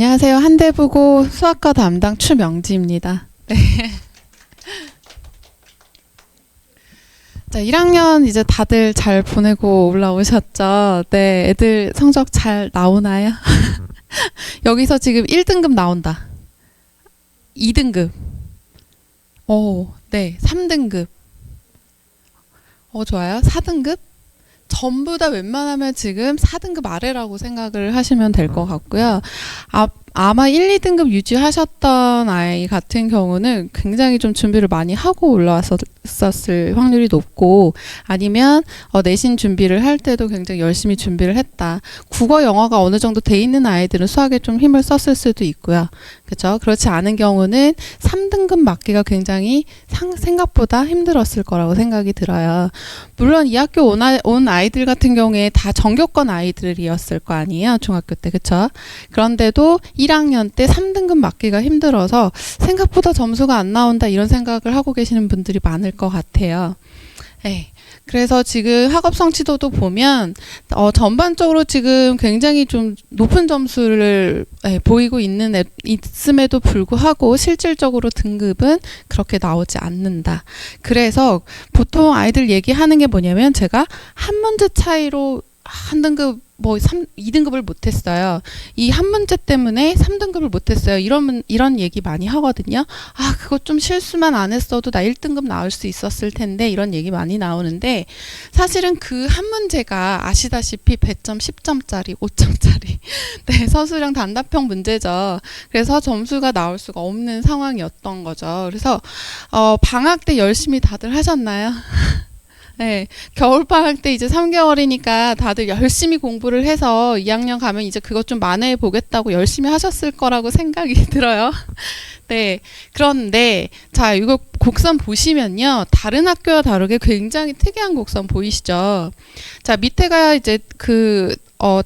안녕하세요. 한대부고 수학과 담당 추명지입니다. 네. 자, 1학년 이제 다들 잘 보내고 올라오셨죠? 네, 애들 성적 잘 나오나요? 여기서 지금 1등급 나온다. 2등급. 네, 3등급. 좋아요. 4등급? 전부 다 웬만하면 지금 4등급 아래라고 생각을 하시면 될 것 같고요. 아마 1, 2등급 유지하셨던 아이 같은 경우는 굉장히 좀 준비를 많이 하고 올라왔었을 확률이 높고, 아니면 내신 준비를 할 때도 굉장히 열심히 준비를 했다. 국어, 영어가 어느 정도 돼 있는 아이들은 수학에 좀 힘을 썼을 수도 있고요. 그렇죠? 그렇지 않은 경우는 3등급 맞기가 굉장히 생각보다 힘들었을 거라고 생각이 들어요. 물론 이 학교 온 아이들 같은 경우에 다 전교권 아이들이었을 거 아니에요, 중학교 때. 그렇죠? 그런데도 1학년 때 3등급 맞기가 힘들어서 생각보다 점수가 안 나온다, 이런 생각을 하고 계시는 분들이 많을 것 같아요. 네. 그래서 지금 학업 성취도도 보면 전반적으로 지금 굉장히 좀 높은 점수를 보이고 있음에도 불구하고 실질적으로 등급은 그렇게 나오지 않는다. 그래서 보통 아이들 얘기하는 게 뭐냐면, 제가 한 문제 차이로 한 등급 2등급을 못했어요. 이 한 문제 때문에 3등급을 못했어요. 이런 얘기 많이 하거든요. 그거 좀 실수만 안 했어도 나 1등급 나올 수 있었을 텐데, 이런 얘기 많이 나오는데, 사실은 그 한 문제가 아시다시피 100점, 10점짜리, 5점짜리 네, 서술형 단답형 문제죠. 그래서 점수가 나올 수가 없는 상황이었던 거죠. 그래서 방학 때 열심히 다들 하셨나요? 네, 겨울방학 때 이제 3개월이니까 다들 열심히 공부를 해서 2학년 가면 이제 그것 좀 만회해 보겠다고 열심히 하셨을 거라고 생각이 들어요. 네, 그런데 자, 이거 곡선 보시면요, 다른 학교와 다르게 굉장히 특이한 곡선 보이시죠? 자, 밑에가 이제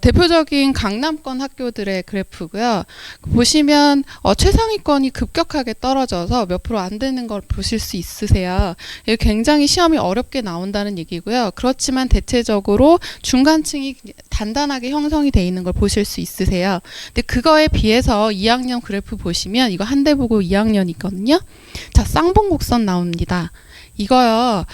대표적인 강남권 학교들의 그래프고요. 보시면 최상위권이 급격하게 떨어져서 몇 프로 안 되는 걸 보실 수 있으세요. 이게 굉장히 시험이 어렵게 나온다는 얘기고요. 그렇지만 대체적으로 중간층이 단단하게 형성이 돼 있는 걸 보실 수 있으세요. 근데 그거에 비해서 2학년 그래프 보시면, 이거 한대부고 2학년이거든요. 자, 쌍봉곡선 나옵니다. 이거요,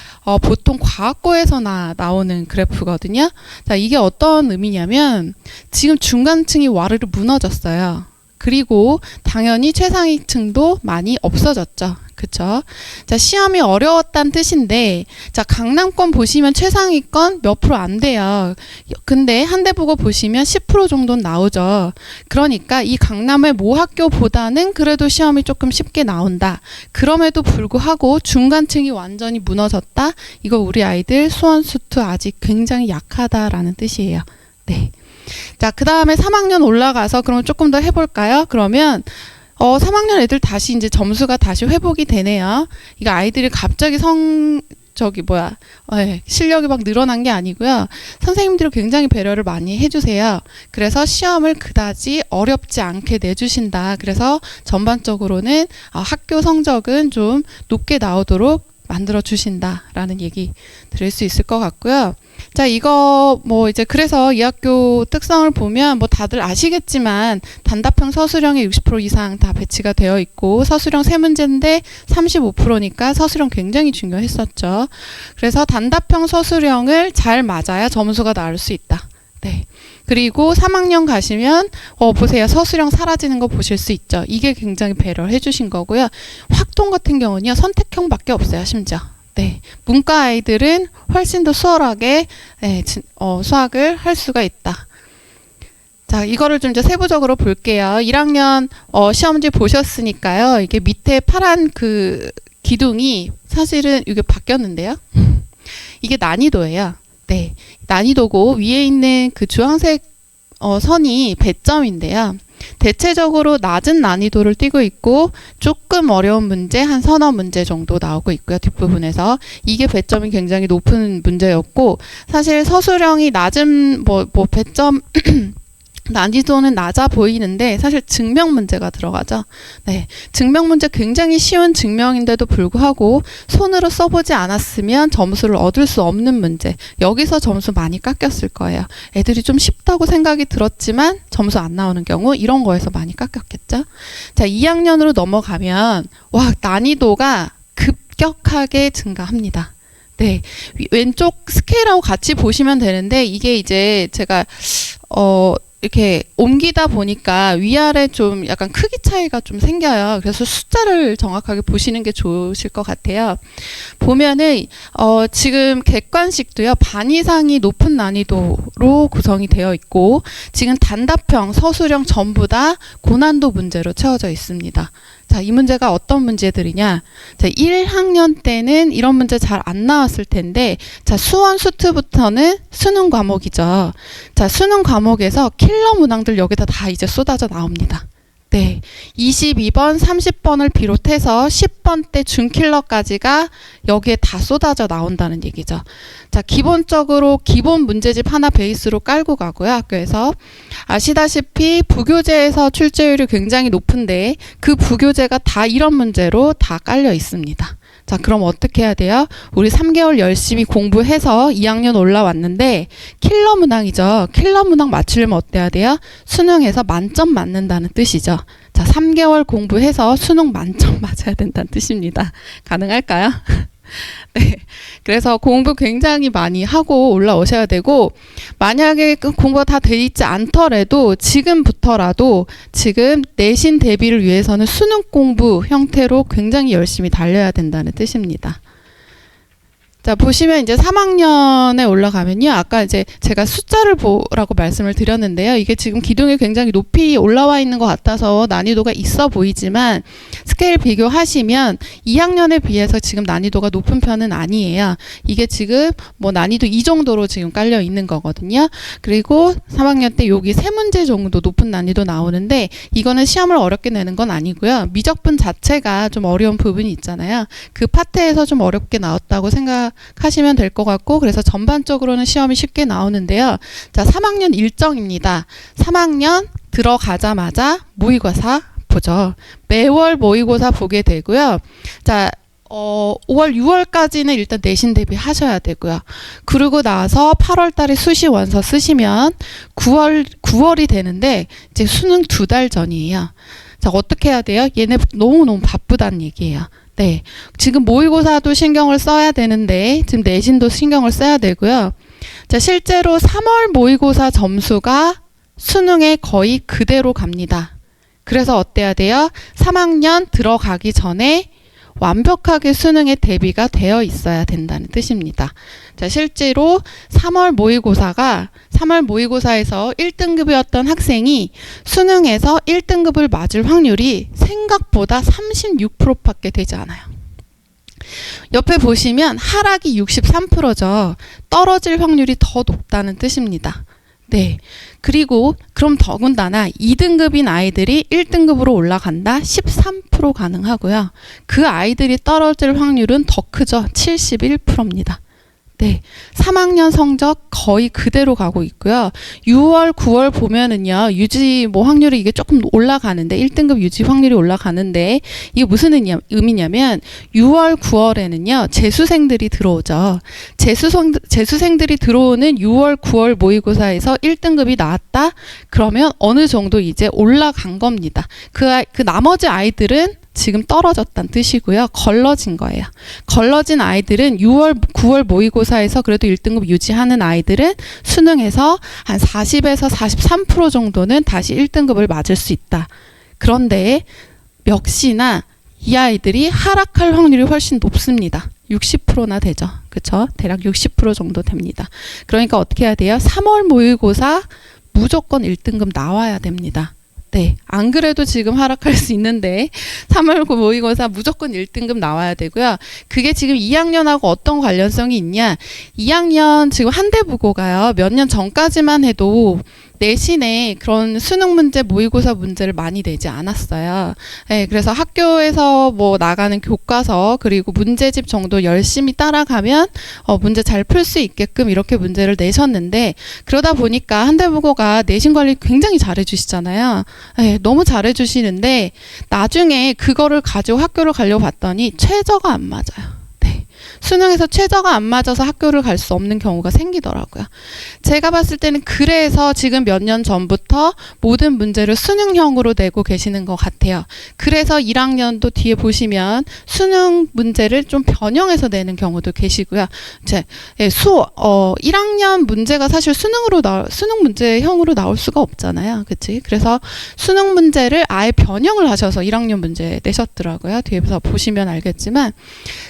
보통 과학고에서 나오는 그래프거든요. 자, 이게 어떤 의미냐면, 지금 중간층이 와르르 무너졌어요. 그리고 당연히 최상위층도 많이 없어졌죠. 그쵸? 자, 시험이 어려웠다는 뜻인데, 자, 강남권 보시면 최상위권 몇 프로 안 돼요. 근데 한대부고 보시면 10% 정도는 나오죠. 그러니까 이 강남의 모 학교보다는 그래도 시험이 조금 쉽게 나온다. 그럼에도 불구하고 중간층이 완전히 무너졌다. 이거 우리 아이들 수원수투 아직 굉장히 약하다라는 뜻이에요. 네. 자, 그 다음에 3학년 올라가서 그럼 조금 더 해볼까요? 그러면 3학년 애들 다시 이제 점수가 다시 회복이 되네요. 이거 아이들이 갑자기 실력이 막 늘어난 게 아니고요. 선생님들이 굉장히 배려를 많이 해주세요. 그래서 시험을 그다지 어렵지 않게 내주신다. 그래서 전반적으로는 학교 성적은 좀 높게 나오도록 만들어 주신다라는 얘기 들을 수 있을 것 같고요. 자, 이거 이제 그래서 이 학교 특성을 보면 다들 아시겠지만, 단답형 서술형에 60% 이상 다 배치가 되어 있고, 서술형 3문제인데 35%니까 서술형 굉장히 중요했었죠. 그래서 단답형 서술형을 잘 맞아야 점수가 나올 수 있다. 네. 그리고 3학년 가시면 보세요. 서술형 사라지는 거 보실 수 있죠. 이게 굉장히 배려를 해주신 거고요. 확통 같은 경우는요, 선택형밖에 없어요. 심지어. 네, 문과 아이들은 훨씬 더 수월하게 수학을 할 수가 있다. 자, 이거를 좀 이제 세부적으로 볼게요. 1학년 시험지 보셨으니까요. 이게 밑에 파란 그 기둥이 사실은 이게 바뀌었는데요. 이게 난이도예요. 네, 난이도고, 위에 있는 그 주황색 선이 배점인데요. 대체적으로 낮은 난이도를 띄고 있고, 조금 어려운 문제 한 서너 문제 정도 나오고 있고요. 뒷부분에서 이게 배점이 굉장히 높은 문제였고, 사실 서술형이 낮은 배점 난이도는 낮아 보이는데 사실 증명 문제가 들어가죠. 네, 증명 문제 굉장히 쉬운 증명인데도 불구하고 손으로 써보지 않았으면 점수를 얻을 수 없는 문제. 여기서 점수 많이 깎였을 거예요. 애들이 좀 쉽다고 생각이 들었지만 점수 안 나오는 경우 이런 거에서 많이 깎였겠죠. 자, 2학년으로 넘어가면 와, 난이도가 급격하게 증가합니다. 네, 왼쪽 스케일하고 같이 보시면 되는데 이게 이제 제가 이렇게 옮기다 보니까 위아래 좀 약간 크기 차이가 좀 생겨요. 그래서 숫자를 정확하게 보시는 게 좋으실 것 같아요. 보면은 지금 객관식도요. 반 이상이 높은 난이도로 구성이 되어 있고 지금 단답형, 서술형 전부 다 고난도 문제로 채워져 있습니다. 자, 이 문제가 어떤 문제들이냐? 자, 1학년 때는 이런 문제 잘 안 나왔을 텐데, 자, 수원 수트부터는 수능 과목이죠. 자, 수능 과목에서 킬러 문항들 여기다 다 이제 쏟아져 나옵니다. 네. 22번, 30번을 비롯해서 10번대 준킬러까지가 여기에 다 쏟아져 나온다는 얘기죠. 자, 기본적으로 기본 문제집 하나 베이스로 깔고 가고요. 학교에서 아시다시피 부교재에서 출제율이 굉장히 높은데 그 부교재가 다 이런 문제로 다 깔려 있습니다. 자, 그럼 어떻게 해야 돼요? 우리 3개월 열심히 공부해서 2학년 올라왔는데 킬러 문항이죠. 킬러 문항 맞추려면 어때야 돼요? 수능에서 만점 맞는다는 뜻이죠. 자, 3개월 공부해서 수능 만점 맞아야 된다는 뜻입니다. 가능할까요? 네. 그래서 공부 굉장히 많이 하고 올라오셔야 되고 만약에 공부가 다 돼 있지 않더라도 지금부터라도 지금 내신 대비를 위해서는 수능 공부 형태로 굉장히 열심히 달려야 된다는 뜻입니다. 자, 보시면 이제 3학년에 올라가면요. 아까 이제 제가 숫자를 보라고 말씀을 드렸는데요. 이게 지금 기둥이 굉장히 높이 올라와 있는 것 같아서 난이도가 있어 보이지만 스케일 비교하시면 2학년에 비해서 지금 난이도가 높은 편은 아니에요. 이게 지금 뭐 난이도 이 정도로 지금 깔려 있는 거거든요. 그리고 3학년 때 여기 세 문제 정도 높은 난이도 나오는데 이거는 시험을 어렵게 내는 건 아니고요. 미적분 자체가 좀 어려운 부분이 있잖아요. 그 파트에서 좀 어렵게 나왔다고 생각하시면 될 것 같고 그래서 전반적으로는 시험이 쉽게 나오는데요. 자, 3학년 일정입니다. 3학년 들어가자마자 모의고사 보죠. 매월 모의고사 보게 되고요. 자, 5월, 6월까지는 일단 내신 대비하셔야 되고요. 그러고 나서 8월 달에 수시 원서 쓰시면 9월이 되는데 이제 수능 2달 전이에요. 자, 어떻게 해야 돼요? 얘네 너무너무 바쁘다는 얘기예요. 네. 지금 모의고사도 신경을 써야 되는데 지금 내신도 신경을 써야 되고요. 자, 실제로 3월 모의고사 점수가 수능에 거의 그대로 갑니다. 그래서 어때야 돼요? 3학년 들어가기 전에 완벽하게 수능에 대비가 되어 있어야 된다는 뜻입니다. 자, 실제로 3월 모의고사에서 1등급이었던 학생이 수능에서 1등급을 맞을 확률이 생각보다 36%밖에 되지 않아요. 옆에 보시면 하락이 63%죠. 떨어질 확률이 더 높다는 뜻입니다. 네. 그리고 그럼 더군다나 2등급인 아이들이 1등급으로 올라간다? 13% 가능하고요. 그 아이들이 떨어질 확률은 더 크죠. 71%입니다. 네. 3학년 성적 거의 그대로 가고 있고요. 6월, 9월 보면은요. 유지 확률이 이게 조금 올라가는데 1등급 유지 확률이 올라가는데 이게 무슨 의미냐면 6월, 9월에는요. 재수생들이 들어오죠. 재수생들이 들어오는 6월, 9월 모의고사에서 1등급이 나왔다? 그러면 어느 정도 이제 올라간 겁니다. 그 나머지 아이들은 지금 떨어졌다는 뜻이고요. 걸러진 거예요. 걸러진 아이들은 6월, 9월 모의고사에서 그래도 1등급 유지하는 아이들은 수능에서 한 40에서 43% 정도는 다시 1등급을 맞을 수 있다. 그런데 역시나 이 아이들이 하락할 확률이 훨씬 높습니다. 60%나 되죠. 그렇죠? 대략 60% 정도 됩니다. 그러니까 어떻게 해야 돼요? 3월 모의고사 무조건 1등급 나와야 됩니다. 네, 안 그래도 지금 하락할 수 있는데 3월 모의고사 무조건 1등급 나와야 되고요. 그게 지금 2학년하고 어떤 관련성이 있냐? 2학년 지금 한대부고가요. 몇 년 전까지만 해도 내신에 그런 수능 문제, 모의고사 문제를 많이 내지 않았어요. 네, 그래서 학교에서 뭐 나가는 교과서 그리고 문제집 정도 열심히 따라가면 문제 잘 풀 수 있게끔 이렇게 문제를 내셨는데, 그러다 보니까 한대무고가 내신 관리 굉장히 잘해주시잖아요. 네, 너무 잘해주시는데 나중에 그거를 가지고 학교를 가려고 봤더니 최저가 안 맞아요. 수능에서 최저가 안 맞아서 학교를 갈 수 없는 경우가 생기더라고요. 제가 봤을 때는 그래서 지금 몇 년 전부터 모든 문제를 수능형으로 내고 계시는 것 같아요. 그래서 1학년도 뒤에 보시면 수능 문제를 좀 변형해서 내는 경우도 계시고요. 1학년 문제가 사실 수능 문제형으로 나올 수가 없잖아요. 그치? 그래서 수능 문제를 아예 변형을 하셔서 1학년 문제 내셨더라고요. 뒤에서 보시면 알겠지만.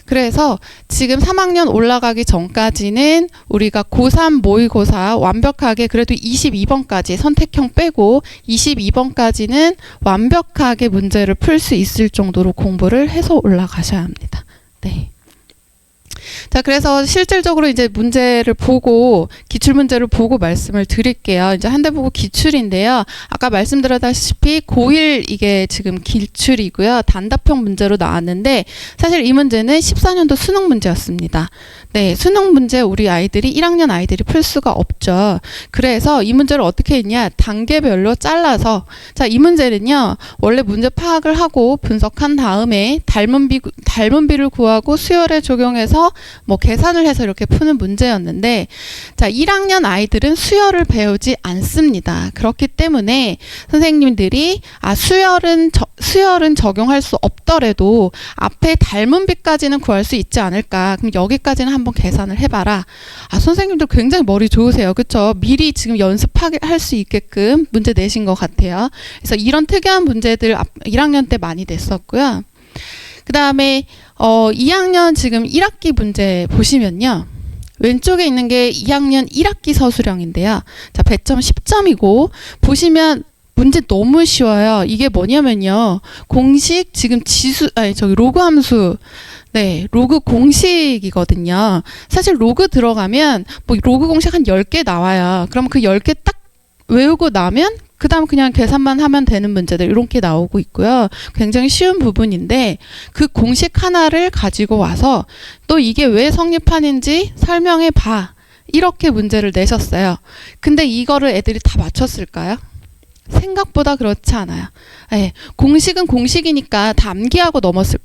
그래서 지금 3학년 올라가기 전까지는 우리가 고3 모의고사 완벽하게 그래도 22번까지 선택형 빼고 22번까지는 완벽하게 문제를 풀 수 있을 정도로 공부를 해서 올라가셔야 합니다. 네. 자, 그래서 실질적으로 이제 문제를 보고, 기출문제를 보고 말씀을 드릴게요. 이제 한대보고 기출인데요. 아까 말씀드렸다시피 고1 이게 지금 기출이고요. 단답형 문제로 나왔는데, 사실 이 문제는 14년도 수능 문제였습니다. 네, 수능 문제 우리 아이들이 1학년 아이들이 풀 수가 없죠. 그래서 이 문제를 어떻게 했냐, 단계별로 잘라서, 자, 이 문제는요, 원래 문제 파악을 하고 분석한 다음에 닮은비를 구하고 수열에 적용해서 뭐 계산을 해서 이렇게 푸는 문제였는데, 자, 1학년 아이들은 수열을 배우지 않습니다. 그렇기 때문에 선생님들이 수열은 적용할 수 없더라도 앞에 닮은비까지는 구할 수 있지 않을까. 그럼 여기까지는 한번 계산을 해봐라. 선생님들 굉장히 머리 좋으세요. 그쵸? 미리 지금 연습할 수 있게끔 문제 내신 것 같아요. 그래서 이런 특이한 문제들 1학년 때 많이 냈었고요. 그 다음에 2학년 지금 1학기 문제 보시면요. 왼쪽에 있는 게 2학년 1학기 서술형인데요. 자, 배점 10점이고 보시면 문제 너무 쉬워요. 이게 뭐냐면요. 공식 지금 로그 함수, 네, 로그 공식이거든요. 사실 로그 들어가면 뭐 로그 공식 한 10개 나와요. 그럼 그 10개 딱 외우고 나면 그 다음 그냥 계산만 하면 되는 문제들 이렇게 나오고 있고요. 굉장히 쉬운 부분인데 그 공식 하나를 가지고 와서 또 이게 왜 성립하는지 설명해 봐. 이렇게 문제를 내셨어요. 근데 이거를 애들이 다 맞췄을까요? 생각보다 그렇지 않아요. 네, 공식은 공식이니까 다 암기하고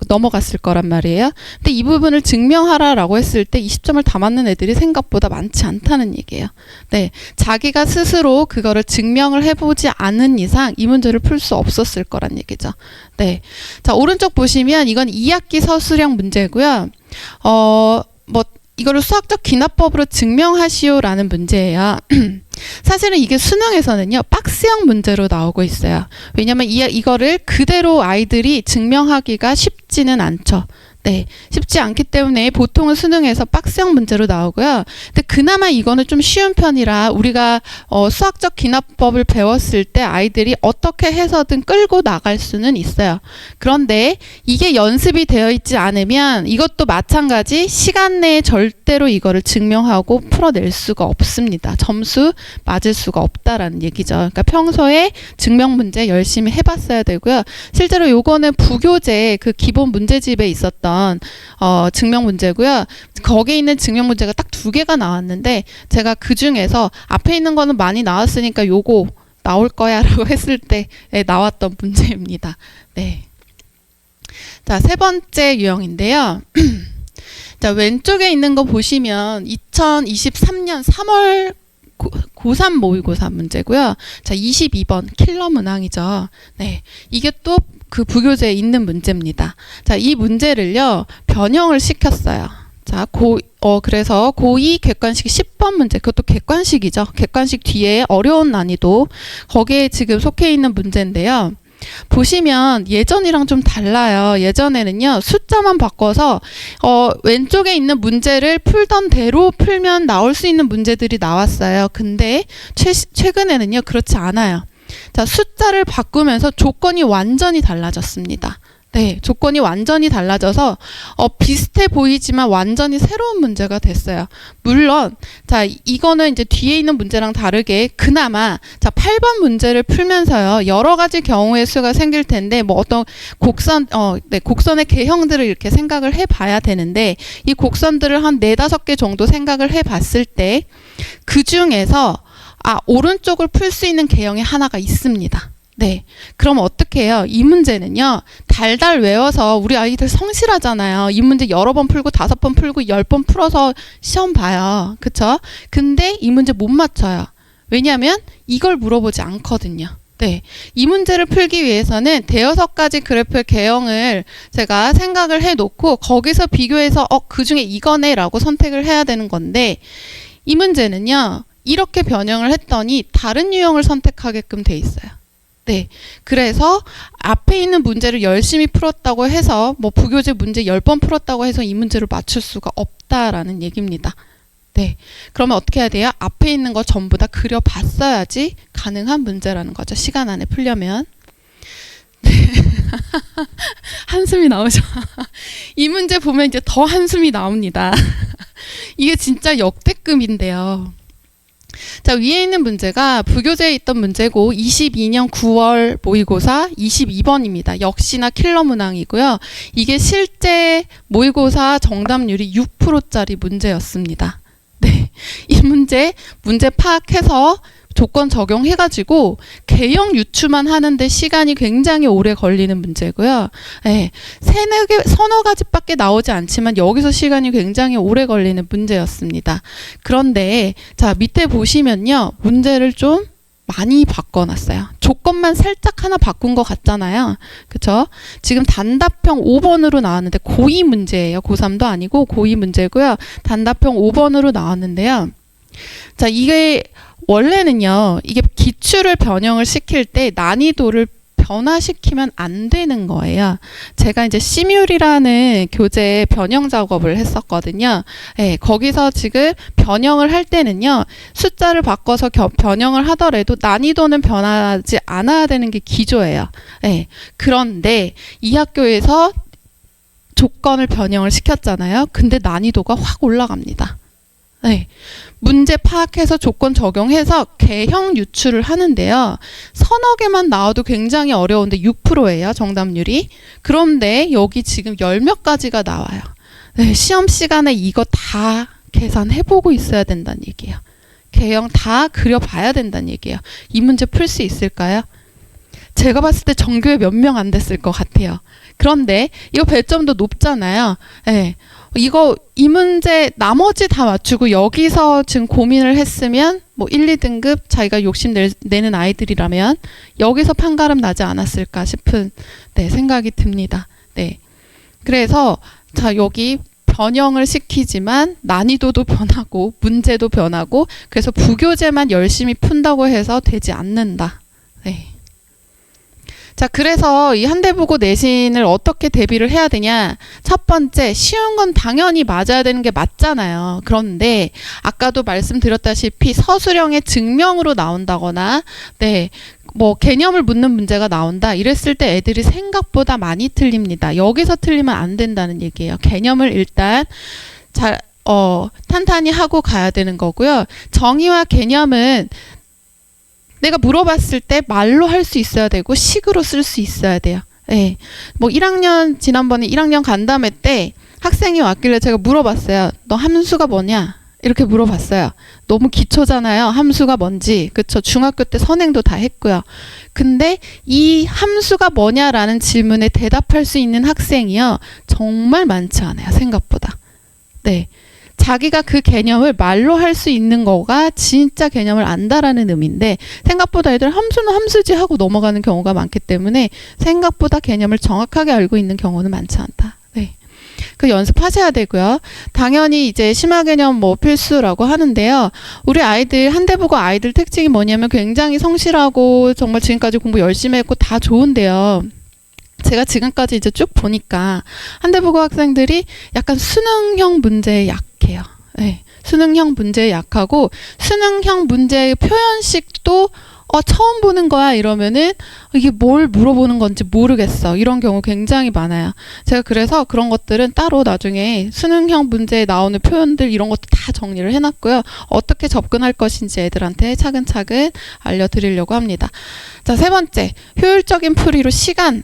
넘어갔을 거란 말이에요. 근데 이 부분을 증명하라라고 했을 때 20점을 다 맞는 애들이 생각보다 많지 않다는 얘기예요. 네, 자기가 스스로 그거를 증명을 해보지 않은 이상 이 문제를 풀 수 없었을 거란 얘기죠. 네, 자, 오른쪽 보시면 이건 2학기 서술형 문제고요. 이거를 수학적 기납법으로 증명하시오라는 문제예요. 사실은 이게 수능에서는요, 박스형 문제로 나오고 있어요. 왜냐면 이거를 그대로 아이들이 증명하기가 쉽지는 않죠. 네, 쉽지 않기 때문에 보통은 수능에서 박스형 문제로 나오고요. 근데 그나마 이거는 좀 쉬운 편이라 우리가 수학적 기납법을 배웠을 때 아이들이 어떻게 해서든 끌고 나갈 수는 있어요. 그런데 이게 연습이 되어 있지 않으면 이것도 마찬가지 시간 내에 절대로 이거를 증명하고 풀어낼 수가 없습니다. 점수 맞을 수가 없다라는 얘기죠. 그러니까 평소에 증명 문제 열심히 해봤어야 되고요. 실제로 요거는 부교재 그 기본 문제집에 있었던 증명 문제고요. 거기에 있는 증명 문제가 딱 2개가 나왔는데 제가 그 중에서 앞에 있는 거는 많이 나왔으니까 요거 나올 거야 라고 했을 때 나왔던 문제입니다. 네. 자, 3번째 유형인데요. 자, 왼쪽에 있는 거 보시면 2023년 3월 고3 모의고사 문제고요. 자, 22번 킬러 문항이죠. 네, 이게 또 그 부교재에 있는 문제입니다. 자, 이 문제를요 변형을 시켰어요. 자, 그래서 고2 객관식 10번 문제, 그것도 객관식이죠. 객관식 뒤에 어려운 난이도, 거기에 지금 속해 있는 문제인데요. 보시면 예전이랑 좀 달라요. 예전에는요 숫자만 바꿔서 왼쪽에 있는 문제를 풀던 대로 풀면 나올 수 있는 문제들이 나왔어요. 근데 최근에는요 그렇지 않아요. 자, 숫자를 바꾸면서 조건이 완전히 달라졌습니다. 네, 조건이 완전히 달라져서 비슷해 보이지만 완전히 새로운 문제가 됐어요. 물론 자, 이거는 이제 뒤에 있는 문제랑 다르게 그나마 자, 8번 문제를 풀면서요. 여러 가지 경우의 수가 생길 텐데 뭐 어떤 곡선의 개형들을 이렇게 생각을 해 봐야 되는데 이 곡선들을 한 4-5개 정도 생각을 해 봤을 때 그중에서 오른쪽을 풀 수 있는 개형이 하나가 있습니다. 네. 그럼 어떻게 해요? 이 문제는요, 달달 외워서 우리 아이들 성실하잖아요. 이 문제 여러 번 풀고 5번 풀고 10번 풀어서 시험 봐요. 그쵸? 근데 이 문제 못 맞춰요. 왜냐하면 이걸 물어보지 않거든요. 네. 이 문제를 풀기 위해서는 5-가지 그래프의 개형을 제가 생각을 해 놓고 거기서 비교해서 그 중에 이거네 라고 선택을 해야 되는 건데 이 문제는요, 이렇게 변형을 했더니 다른 유형을 선택하게끔 돼 있어요. 네. 그래서 앞에 있는 문제를 열심히 풀었다고 해서 뭐 부교재 문제 10번 풀었다고 해서 이 문제를 맞출 수가 없다라는 얘기입니다. 네. 그러면 어떻게 해야 돼요? 앞에 있는 거 전부 다 그려봤어야지 가능한 문제라는 거죠. 시간 안에 풀려면. 네. 한숨이 나오죠. 이 문제 보면 이제 더 한숨이 나옵니다. 이게 진짜 역대급인데요. 자, 위에 있는 문제가 부교재에 있던 문제고 22년 9월 모의고사 22번입니다. 역시나 킬러 문항이고요. 이게 실제 모의고사 정답률이 6%짜리 문제였습니다. 네, 이 문제 파악해서 조건 적용해가지고 개형 유추만 하는데 시간이 굉장히 오래 걸리는 문제고요. 네, 서너 가지밖에 나오지 않지만 여기서 시간이 굉장히 오래 걸리는 문제였습니다. 그런데 자, 밑에 보시면요, 문제를 좀 많이 바꿔놨어요. 조건만 살짝 하나 바꾼 것 같잖아요. 그쵸? 지금 단답형 5번으로 나왔는데 고2 문제예요. 고3도 아니고 고2 문제고요. 단답형 5번으로 나왔는데요. 자, 이게 원래는요, 이게 기출을 변형을 시킬 때 난이도를 변화시키면 안 되는 거예요. 제가 이제 시뮬이라는 교재에 변형 작업을 했었거든요. 네, 거기서 지금 변형을 할 때는요, 숫자를 바꿔서 변형을 하더라도 난이도는 변하지 않아야 되는 게 기조예요. 네, 그런데 이 학교에서 조건을 변형을 시켰잖아요. 근데 난이도가 확 올라갑니다. 네. 문제 파악해서 조건 적용해서 개형 유출을 하는데요. 서너 개만 나와도 굉장히 어려운데 6%예요. 정답률이. 그런데 여기 지금 10몇 가지가 나와요. 네, 시험 시간에 이거 다 계산해보고 있어야 된다는 얘기예요. 개형 다 그려봐야 된다는 얘기예요. 이 문제 풀 수 있을까요? 제가 봤을 때 전교에 몇 명 안 됐을 것 같아요. 그런데 이거 배점도 높잖아요. 네. 이 문제 나머지 다 맞추고 여기서 지금 고민을 했으면 뭐 1, 2등급 자기가 욕심내는 아이들이라면 여기서 판가름 나지 않았을까 싶은 생각이 듭니다. 네. 그래서 자, 여기 변형을 시키지만 난이도도 변하고 문제도 변하고 그래서 부교재만 열심히 푼다고 해서 되지 않는다. 네. 자, 그래서 이 한대보고 내신을 어떻게 대비를 해야 되냐? 첫 번째, 쉬운 건 당연히 맞아야 되는 게 맞잖아요. 그런데 아까도 말씀드렸다시피 서술형의 증명으로 나온다거나 뭐 개념을 묻는 문제가 나온다 이랬을 때 애들이 생각보다 많이 틀립니다. 여기서 틀리면 안 된다는 얘기예요. 개념을 일단 잘 탄탄히 하고 가야 되는 거고요. 정의와 개념은 내가 물어봤을 때 말로 할 수 있어야 되고 식으로 쓸 수 있어야 돼요. 네. 뭐 지난번에 1학년 간담회 때 학생이 왔길래 제가 물어봤어요. 너 함수가 뭐냐? 이렇게 물어봤어요. 너무 기초잖아요. 함수가 뭔지. 그쵸? 중학교 때 선행도 다 했고요. 근데 이 함수가 뭐냐라는 질문에 대답할 수 있는 학생이요, 정말 많지 않아요. 생각보다. 네. 자기가 그 개념을 말로 할 수 있는 거가 진짜 개념을 안다라는 의미인데 생각보다 애들 함수는 함수지 하고 넘어가는 경우가 많기 때문에 생각보다 개념을 정확하게 알고 있는 경우는 많지 않다. 네. 그 연습하셔야 되고요. 당연히 이제 심화 개념 뭐 필수라고 하는데요. 우리 아이들 한대보고 아이들 특징이 뭐냐면 굉장히 성실하고 정말 지금까지 공부 열심히 했고 다 좋은데요. 제가 지금까지 이제 쭉 보니까 한대보고 학생들이 약간 수능형 문제에 약해요. 네. 수능형 문제에 약하고 수능형 문제의 표현식도 처음 보는 거야 이러면은 이게 뭘 물어보는 건지 모르겠어. 이런 경우 굉장히 많아요. 제가 그래서 그런 것들은 따로 나중에 수능형 문제에 나오는 표현들 이런 것도 다 정리를 해놨고요. 어떻게 접근할 것인지 애들한테 차근차근 알려드리려고 합니다. 자, 세 번째, 효율적인 풀이로 시간.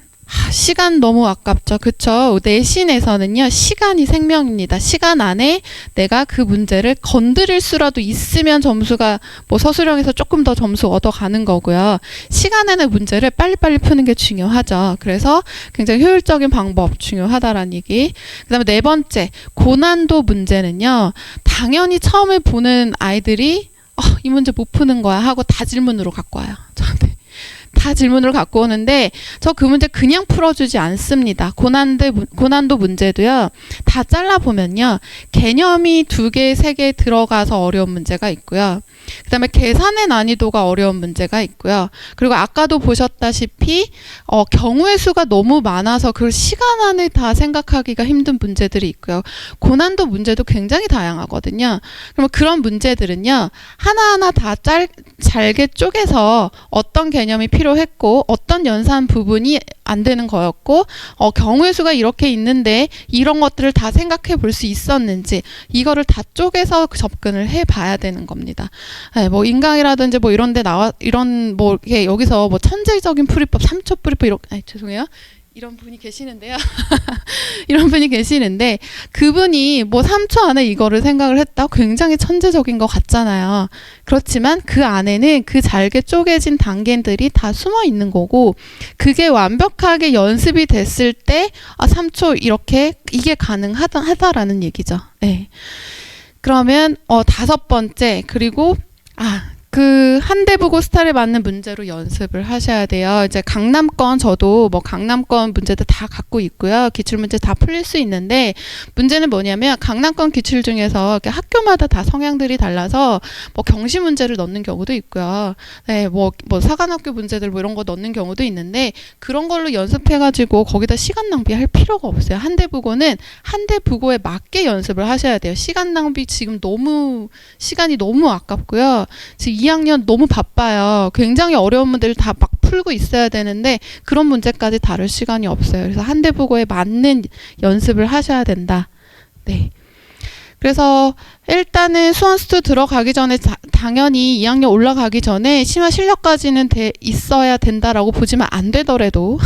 시간 너무 아깝죠. 그쵸? 내신에서는요, 시간이 생명입니다. 시간 안에 내가 그 문제를 건드릴 수라도 있으면 점수가 뭐 서술형에서 조금 더 점수 얻어가는 거고요. 시간 안에 문제를 빨리빨리 푸는 게 중요하죠. 그래서 굉장히 효율적인 방법 중요하다라는 얘기. 그 다음에 네 번째, 고난도 문제는요, 당연히 처음에 보는 아이들이 이 문제 못 푸는 거야 하고 다 질문으로 갖고 와요. 저한테. 다 질문을 갖고 오는데 저 그 문제 그냥 풀어주지 않습니다. 고난도 문제도요. 다 잘라보면요. 개념이 2개, 3개 들어가서 어려운 문제가 있고요. 그 다음에 계산의 난이도가 어려운 문제가 있고요. 그리고 아까도 보셨다시피 경우의 수가 너무 많아서 그걸 시간 안에 다 생각하기가 힘든 문제들이 있고요. 고난도 문제도 굉장히 다양하거든요. 그러면 그런 문제들은요. 하나하나 다 잘게 쪼개서 어떤 개념이 필요했고 어떤 연산 부분이 안 되는 거였고 경우의 수가 이렇게 있는데 이런 것들을 다 생각해 볼 수 있었는지 이거를 다 쪼개서 접근을 해 봐야 되는 겁니다. 네, 뭐 인강이라든지 뭐 이런 데 이런 뭐 이렇게 여기서 뭐 천재적인 풀이법 3초 풀이법 이렇게 죄송해요. 이런 분이 계시는데요. 이런 분이 계시는데 그분이 뭐 3초 안에 이거를 생각을 했다? 굉장히 천재적인 것 같잖아요. 그렇지만 그 안에는 그 잘게 쪼개진 단계들이 다 숨어 있는 거고 그게 완벽하게 연습이 됐을 때 3초 이렇게 이게 가능하다라는 얘기죠. 네. 그러면 5번째 그리고 그 한대부고 스타일에 맞는 문제로 연습을 하셔야 돼요. 이제 강남권 저도 뭐 강남권 문제도 다 갖고 있고요. 기출문제 다 풀릴 수 있는데 문제는 뭐냐면 강남권 기출 중에서 이렇게 학교마다 다 성향들이 달라서 뭐 경시 문제를 넣는 경우도 있고요. 네, 뭐 사관학교 문제들 뭐 이런 거 넣는 경우도 있는데 그런 걸로 연습해가지고 거기다 시간 낭비할 필요가 없어요. 한대부고는 한대부고에 맞게 연습을 하셔야 돼요. 시간 낭비 지금 시간이 너무 아깝고요. 지금 2학년 너무 바빠요. 굉장히 어려운 문제를 다 막 풀고 있어야 되는데 그런 문제까지 다룰 시간이 없어요. 그래서 한대부고에 맞는 연습을 하셔야 된다. 네. 그래서 일단은 수원스투 들어가기 전에 당연히 2학년 올라가기 전에 심화 실력까지는 있어야 된다라고 보지만 안 되더라도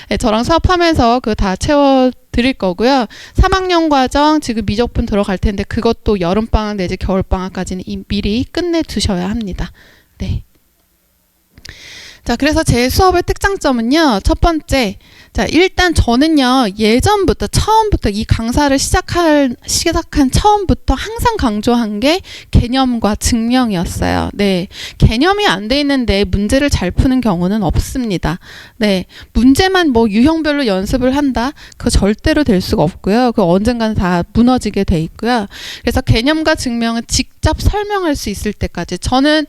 네, 저랑 수업하면서 그거 다 채워 드릴 거고요. 3학년 과정 지금 미적분 들어갈 텐데 그것도 여름방학 내지 겨울방학까지는 미리 끝내 두셔야 합니다. 네. 자, 그래서 제 수업의 특장점은요. 첫 번째, 자, 일단 저는요, 예전부터, 처음부터 이 강사를 시작한 처음부터 항상 강조한 게 개념과 증명이었어요. 네. 개념이 안 돼 있는데 문제를 잘 푸는 경우는 없습니다. 네. 문제만 뭐 유형별로 연습을 한다? 그거 절대로 될 수가 없고요. 그거 언젠가는 다 무너지게 돼 있고요. 그래서 개념과 증명은 직접 설명할 수 있을 때까지. 저는,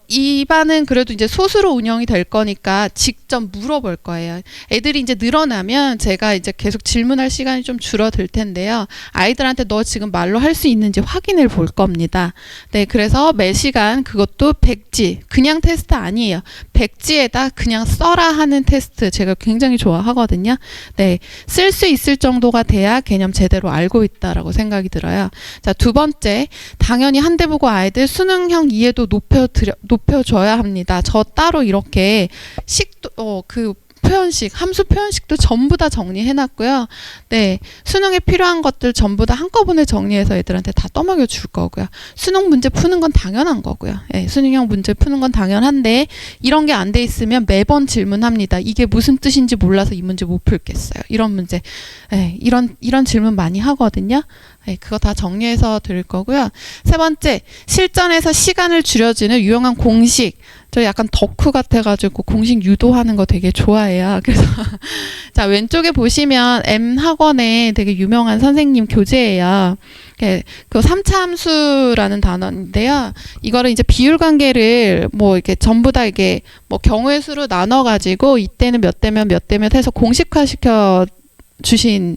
이 반은 그래도 이제 소수로 운영이 될 거니까 직접 물어볼 거예요. 애들이 이제 늘어나면 제가 이제 계속 질문할 시간이 좀 줄어들 텐데요. 아이들한테 너 지금 말로 할 수 있는지 확인을 볼 겁니다. 네, 그래서 매 시간 그것도 백지, 그냥 테스트 아니에요. 백지에다 그냥 써라 하는 테스트 제가 굉장히 좋아하거든요. 네, 쓸 수 있을 정도가 돼야 개념 제대로 알고 있다라고 생각이 들어요. 자, 두 번째, 당연히 한대부고 아이들 수능형 이해도 높여줘야 합니다. 저 따로 이렇게 함수 표현식도 전부 다 정리해놨고요. 네, 수능에 필요한 것들 전부 다 한꺼번에 정리해서 애들한테 다 떠먹여 줄 거고요. 수능 문제 푸는 건 당연한 거고요. 네, 수능형 문제 푸는 건 당연한데 이런 게 안 돼 있으면 매번 질문합니다. 이게 무슨 뜻인지 몰라서 이 문제 못 풀겠어요. 이런 문제, 네, 이런 질문 많이 하거든요. 네, 그거 다 정리해서 드릴 거고요. 세 번째, 실전에서 시간을 줄여주는 유용한 공식. 저 약간 덕후 같아가지고 공식 유도하는 거 되게 좋아해요. 그래서 자, 왼쪽에 보시면 M학원에 되게 유명한 선생님 교재예요. 그 3차 함수라는 단어인데요. 이거를 이제 비율 관계를 뭐 이렇게 전부 다 이게 뭐 경우의 수로 나눠가지고 이때는 몇 대면 몇 대면 해서 공식화 시켜 주신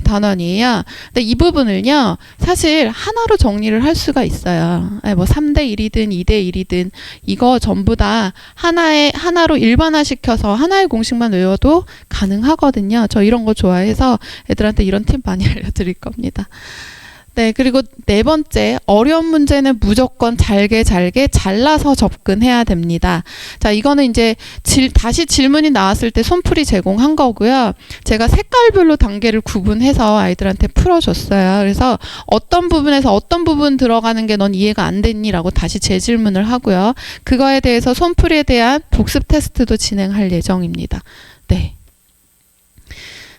단원이에요. 근데 이 부분을요, 사실 하나로 정리를 할 수가 있어요. 뭐 3대1이든 2대1이든 이거 전부 다 하나로 일반화시켜서 하나의 공식만 외워도 가능하거든요. 저 이런 거 좋아해서 애들한테 이런 팁 많이 알려드릴 겁니다. 네, 그리고 네 번째, 어려운 문제는 무조건 잘게 잘라서 접근해야 됩니다. 자, 이거는 이제 다시 질문이 나왔을 때 손풀이 제공한 거고요. 제가 색깔별로 단계를 구분해서 아이들한테 풀어줬어요. 그래서 어떤 부분에서 어떤 부분 들어가는 게 넌 이해가 안 됐니? 라고 다시 재질문을 하고요. 그거에 대해서 손풀이에 대한 복습 테스트도 진행할 예정입니다. 네.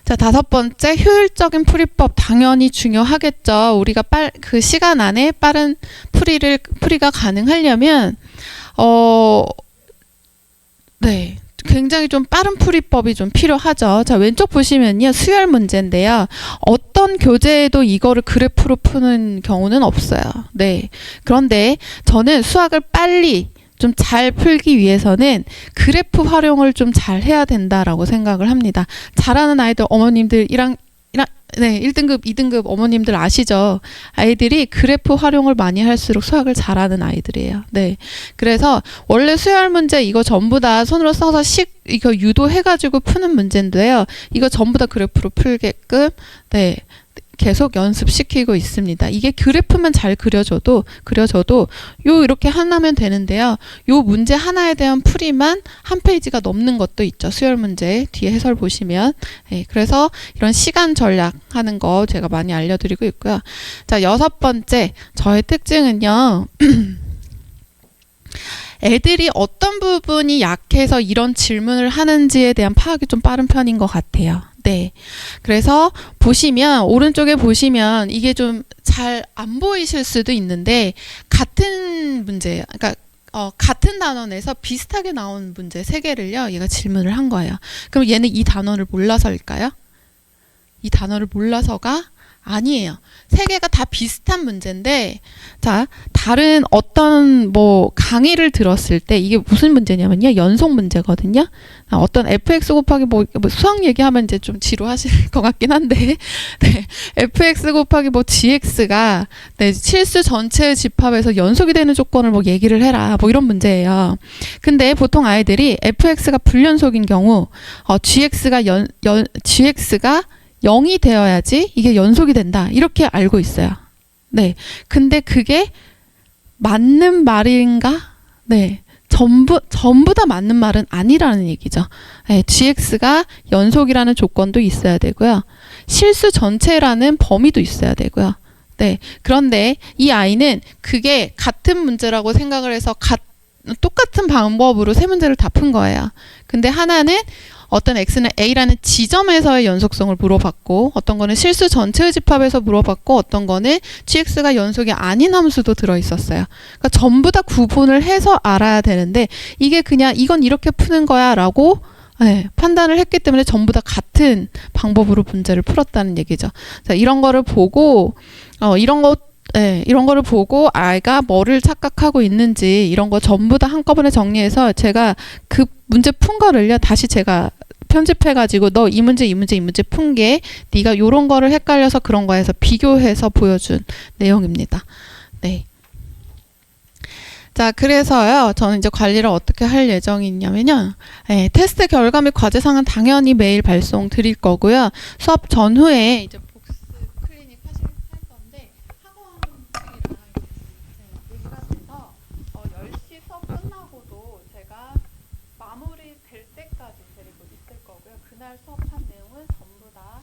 자, 다섯 번째, 효율적인 풀이법 당연히 중요하겠죠. 우리가 그 시간 안에 빠른 풀이가 가능하려면 네, 굉장히 좀 빠른 풀이법이 좀 필요하죠. 자, 왼쪽 보시면요, 수열 문제인데요. 어떤 교재에도 이거를 그래프로 푸는 경우는 없어요. 네, 그런데 저는 수학을 빨리 좀 잘 풀기 위해서는 그래프 활용을 좀 잘 해야 된다라고 생각을 합니다. 잘하는 아이들 어머님들 1등급, 2등급 어머님들 아시죠? 아이들이 그래프 활용을 많이 할수록 수학을 잘하는 아이들이에요. 네. 그래서 원래 수열 문제 이거 전부 다 손으로 써서 이거 유도해가지고 푸는 문제인데요. 이거 전부 다 그래프로 풀게끔, 네. 계속 연습시키고 있습니다. 이게 그래프만 잘 그려줘도 이렇게 하나면 되는데요. 요 문제 하나에 대한 풀이만 한 페이지가 넘는 것도 있죠. 수열 문제 뒤에 해설 보시면. 네, 그래서 이런 시간 전략하는 거 제가 많이 알려드리고 있고요. 자, 여섯 번째, 저의 특징은요. 애들이 어떤 부분이 약해서 이런 질문을 하는지에 대한 파악이 좀 빠른 편인 것 같아요. 네. 그래서 보시면, 오른쪽에 보시면 이게 좀 잘 안 보이실 수도 있는데, 같은 문제, 그러니까, 같은 단원에서 비슷하게 나온 문제 3개를요, 얘가 질문을 한 거예요. 그럼 얘는 이 단어를 몰라서일까요? 이 단어를 몰라서가 아니에요. 3개가 다 비슷한 문제인데, 자, 다른 어떤 강의를 들었을 때 이게 무슨 문제냐면요, 연속 문제거든요. 어떤 fx 곱하기 수학 얘기하면 이제 좀 지루하실 것 같긴 한데, 네, fx 곱하기 gx가 네, 실수 전체의 집합에서 연속이 되는 조건을 얘기를 해라, 이런 문제예요. 근데 보통 아이들이 fx가 불연속인 경우, gx가 0이 되어야지 이게 연속이 된다, 이렇게 알고 있어요. 네. 근데 그게 맞는 말인가? 네. 전부 다 맞는 말은 아니라는 얘기죠. 네, gx가 연속이라는 조건도 있어야 되고요. 실수 전체라는 범위도 있어야 되고요. 네. 그런데 이 아이는 그게 같은 문제라고 생각을 해서 똑같은 방법으로 3문제를 다 푼 거예요. 근데 하나는 어떤 x는 a라는 지점에서의 연속성을 물어봤고, 어떤 거는 실수 전체의 집합에서 물어봤고, 어떤 거는 gx가 연속이 아닌 함수도 들어있었어요. 그러니까 전부 다 구분을 해서 알아야 되는데, 이게 그냥 이건 이렇게 푸는 거야 라고 판단을 했기 때문에 전부 다 같은 방법으로 문제를 풀었다는 얘기죠. 자, 이런 거를 보고 이런 거를 보고 아이가 뭐를 착각하고 있는지 이런 거 전부 다 한꺼번에 정리해서 제가 그 문제 푼 거를요, 다시 제가 편집해가지고 너 이 문제 푼 게 네가 요런 거를 헷갈려서 그런 거에서 비교해서 보여준 내용입니다. 네. 자, 그래서요, 저는 이제 관리를 어떻게 할 예정이냐면요, 테스트 결과 및 과제사항은 당연히 매일 발송 드릴 거고요. 수업 전후에 이제 복습 클리닉 할 건데, 학원생이랑 얘기가 돼서 10시 수업 끝나고도 제가 마무리 될 때까지 데리고 있을 거고요. 그날 수업한 내용은 전부 다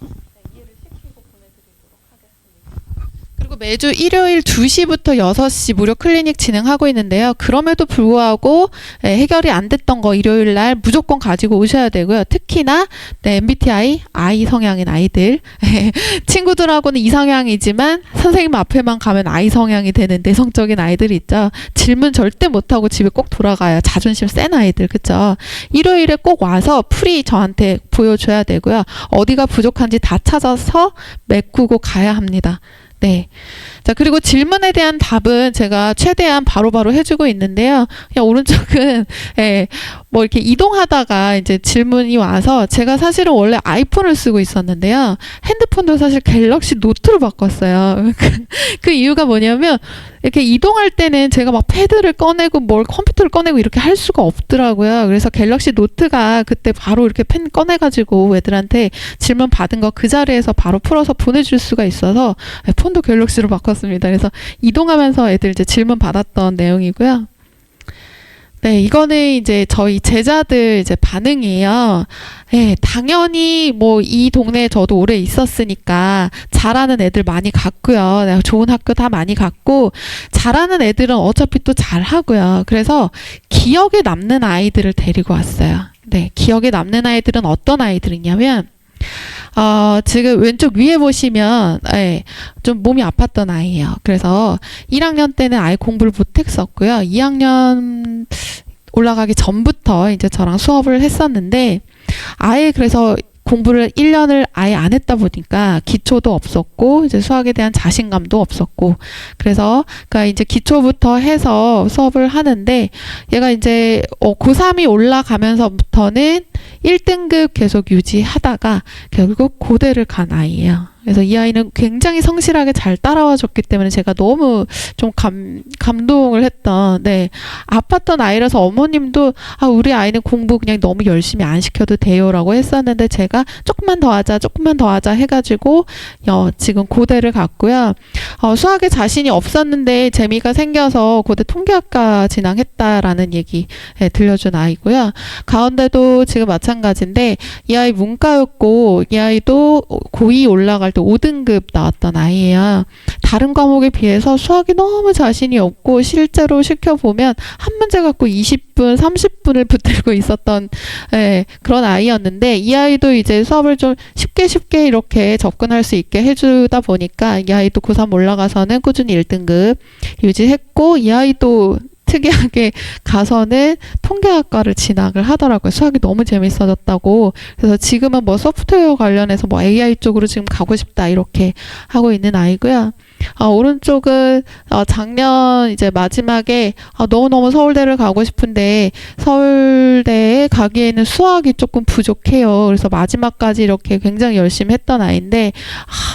이해를 시키고 보내드리도록 하겠습니다. 그리고 매주 일요일 2시부터 6시 무료 클리닉 진행하고 있는데요. 그럼에도 불구하고 해결이 안 됐던 거 일요일 날 무조건 가지고 오셔야 되고요. 특히나 MBTI I 성향인 아이들, 친구들하고는 E 성향이지만 선생님 앞에만 가면 I 성향이 되는 내성적인 아이들 있죠. 질문 절대 못하고 집에 꼭 돌아가요. 자존심 센 아이들, 그쵸? 일요일에 꼭 와서 풀이 저한테 보여줘야 되고요. 어디가 부족한지 다 찾아서 메꾸고 가야 합니다. 네. 자, 그리고 질문에 대한 답은 제가 최대한 바로바로 해주고 있는데요. 그냥 오른쪽은, 예, 뭐 이렇게 이동하다가 이제 질문이 와서 제가 사실은 원래 아이폰을 쓰고 있었는데요. 핸드폰도 사실 갤럭시 노트로 바꿨어요. 그 이유가 뭐냐면, 이렇게 이동할 때는 제가 막 패드를 꺼내고 뭘 컴퓨터를 꺼내고 이렇게 할 수가 없더라고요. 그래서 갤럭시 노트가 그때 바로 이렇게 펜 꺼내가지고 애들한테 질문 받은 거 그 자리에서 바로 풀어서 보내줄 수가 있어서 폰도 갤럭시로 바꿨습니다. 그래서 이동하면서 애들 이제 질문 받았던 내용이고요. 네, 이거는 이제 저희 제자들 이제 반응이에요. 네, 당연히 뭐 이 동네에 저도 오래 있었으니까 잘하는 애들 많이 갔고요. 내가 좋은 학교 다 많이 갔고 잘하는 애들은 어차피 또 잘하고요. 그래서 기억에 남는 아이들을 데리고 왔어요. 네, 기억에 남는 아이들은 어떤 아이들이냐면 지금 왼쪽 위에 보시면, 예, 좀 몸이 아팠던 아이예요. 그래서 1학년 때는 아예 공부를 못했었고요. 2학년 올라가기 전부터 이제 저랑 수업을 했었는데, 아예 그래서 공부를 1년을 아예 안 했다 보니까 기초도 없었고, 이제 수학에 대한 자신감도 없었고, 그래서, 그러니까 이제 기초부터 해서 수업을 하는데, 얘가 이제, 고3이 올라가면서부터는 1등급 계속 유지하다가 결국 고대를 간 아이예요. 그래서 이 아이는 굉장히 성실하게 잘 따라와 줬기 때문에 제가 너무 좀 감동을 했던, 네. 아팠던 아이라서 어머님도, 우리 아이는 공부 그냥 너무 열심히 안 시켜도 돼요라고 했었는데 제가 조금만 더 하자 해가지고, 지금 고대를 갔고요. 수학에 자신이 없었는데 재미가 생겨서 고대 통계학과 진학했다라는 얘기 들려준 아이고요. 가운데도 지금 마찬가지인데 이 아이 문과였고 이 아이도 고2 올라갈 때 5등급 나왔던 아이예요. 다른 과목에 비해서 수학이 너무 자신이 없고 실제로 시켜보면 한 문제 갖고 20분, 30분을 붙들고 있었던 그런 아이였는데 이 아이도 이제 수업을 좀 쉽게 이렇게 접근할 수 있게 해주다 보니까 이 아이도 고3 올라가서는 꾸준히 1등급 유지했고 이 아이도 특이하게 가서는 통계학과를 진학을 하더라고요. 수학이 너무 재밌어졌다고. 그래서 지금은 뭐 소프트웨어 관련해서 뭐 AI 쪽으로 지금 가고 싶다 이렇게 하고 있는 아이고요. 오른쪽은 작년 이제 마지막에 너무너무 서울대를 가고 싶은데 서울대에 가기에는 수학이 조금 부족해요. 그래서 마지막까지 이렇게 굉장히 열심히 했던 아이인데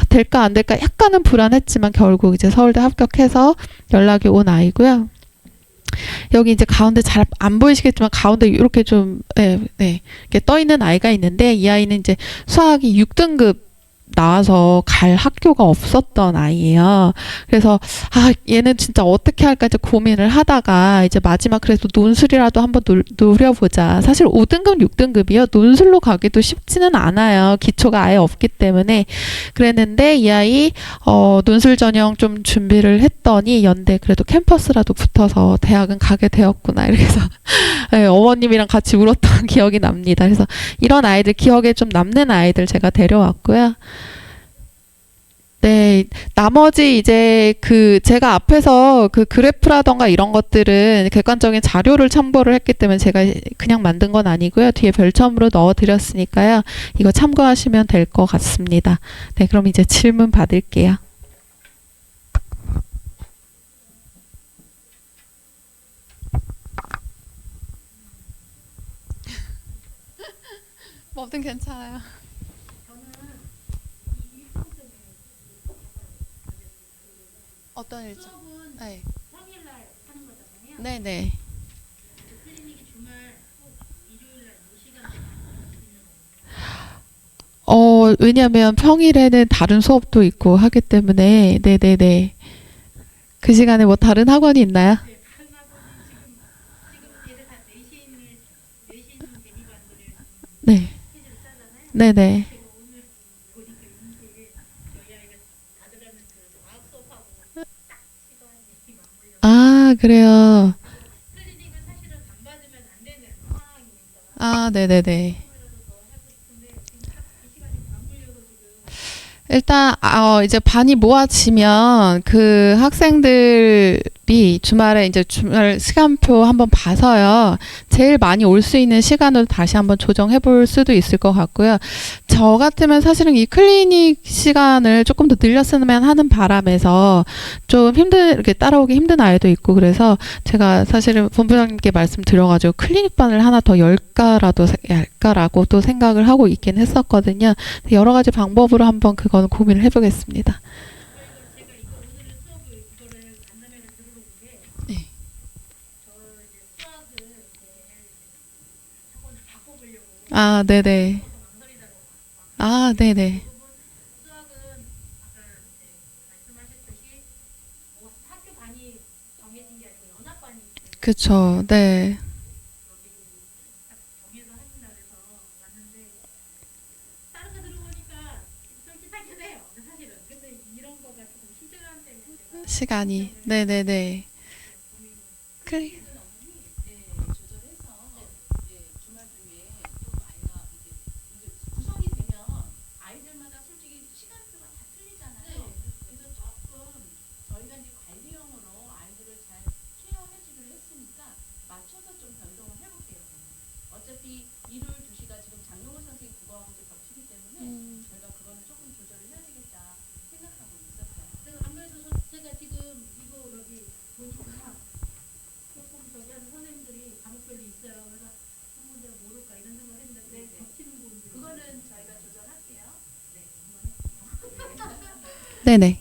될까 안 될까 약간은 불안했지만 결국 이제 서울대 합격해서 연락이 온 아이고요. 여기 이제 가운데 잘 안 보이시겠지만 가운데 이렇게 좀 이렇게 떠 있는 아이가 있는데 이 아이는 이제 수학이 6등급 나와서 갈 학교가 없었던 아이예요. 그래서 얘는 진짜 어떻게 할까 이제 고민을 하다가 이제 마지막 그래도 논술이라도 한번 노려보자. 사실 5등급, 6등급이요. 논술로 가기도 쉽지는 않아요. 기초가 아예 없기 때문에. 그랬는데 이 아이 논술 전형 좀 준비를 했더니 연대 그래도 캠퍼스라도 붙어서 대학은 가게 되었구나. 이렇게 해서 어머님이랑 같이 울었던 기억이 납니다. 그래서 이런 아이들 기억에 좀 남는 아이들 제가 데려왔고요. 네, 나머지 이제 제가 앞에서 그래프라던가 이런 것들은 객관적인 자료를 참고를 했기 때문에 제가 그냥 만든 건 아니고요. 뒤에 별첨으로 넣어드렸으니까요. 이거 참고하시면 될 것 같습니다. 네, 그럼 이제 질문 받을게요. 뭐든 괜찮아요. 어떤 일정? 네. 평일날 하는 거잖아요. 네네. 클리닉이 주말 일요일날 이 시간에 왜냐면 평일에는 다른 수업도 있고 하기 때문에, 네네네. 그 시간에 뭐 다른 학원이 있나요? 다른 학원은 지금 얘들 다 내신 대비반들을 네. 스케줄을 짜잖아요. 네네. 제가 오늘 보니까 이게 저희 아이가 다들 하는 그 과학 수업하고 딱 시간이 맞물려. 그래요. 클리닉은 사실은 안 받으면 안 되는 상황이니까. 네네네. 조금이라도 더 하고 싶은데 지금 딱 이 시간이 맞물려서 지금 일단, 이제 반이 모아지면 그 학생들 주말에 이제 주말 시간표 한번 봐서요. 제일 많이 올 수 있는 시간으로 다시 한번 조정해 볼 수도 있을 것 같고요. 저 같으면 사실은 이 클리닉 시간을 조금 더 늘렸으면 하는 바람에서 좀 이렇게 따라오기 힘든 아이도 있고 그래서 제가 사실은 본부장님께 말씀드려가지고 클리닉반을 하나 더 열까라고 또 생각을 하고 있긴 했었거든요. 여러 가지 방법으로 한번 그거는 고민을 해보겠습니다. 제가 이거 오늘은 수업을 이거를 간담회를 들으러 온 게 네. 저 이제 수학을 학원을 바꿔보려고 아, 네네. 망설이다가 아, 네네. 수학은 아까 이제 말씀하셨듯이 뭐 학교 반이 정해진 게 아니고 연합반이 있어요. 그쵸, 네. 여기 딱 정해서 하신다 그래서 왔는데 다른 거 들어보니까 솔깃하긴 해요. 사실은. 근데 이런 거가 조금 시간 때문에 제가 시간이. 네네네. 클리, 조절해서 주말 중에 좀 아이가 이제 구성이 되면 아이들마다 솔직히 시간표가 다 틀리잖아요. 그래서 조금 저희가 이제 관리형으로 아이들을 잘 케어해주기로 했으니까 맞춰서 좀 변동을 해볼게요. 어차피 일요일 2시가 지금 장용호 선생님 국어하고 겹치기 때문에 저희가 그거는 조금 조절을 해야 되겠다 생각하고 있었어요. 그래서 안 그래도 제가 지금 이거 여기 보니까 조금 저기 하는 선생님들이 과목별로 있어요. 그래서 한번 내가 모를까 이런 생각을 했는데 겹치는 부분들이 그거는 저희가 조절할게요. 네, 네네.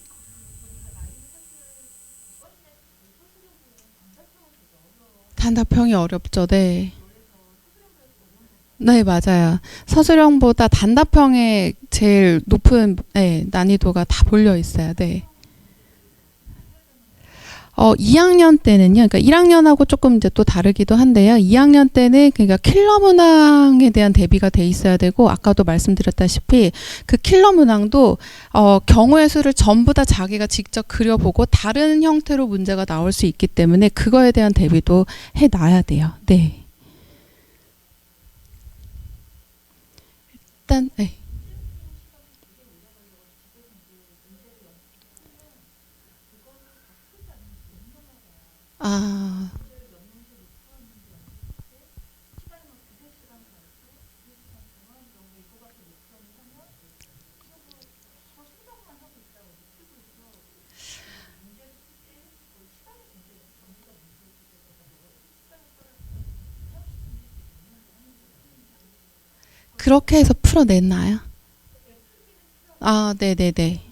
단답형이 어렵죠, 네. 네, 맞아요. 서술형보다 단답형에 제일 높은, 네, 난이도가 다 몰려 있어요, 네. 2학년 때는요, 그러니까 1학년하고 조금 이제 또 다르기도 한데요. 2학년 때는 그러니까 킬러 문항에 대한 대비가 돼 있어야 되고, 아까도 말씀드렸다시피 그 킬러 문항도 경우의 수를 전부 다 자기가 직접 그려보고 다른 형태로 문제가 나올 수 있기 때문에 그거에 대한 대비도 해놔야 돼요. 네. 일단, 네. 아, 그렇게 해서 풀어냈나요? 아, 네네네.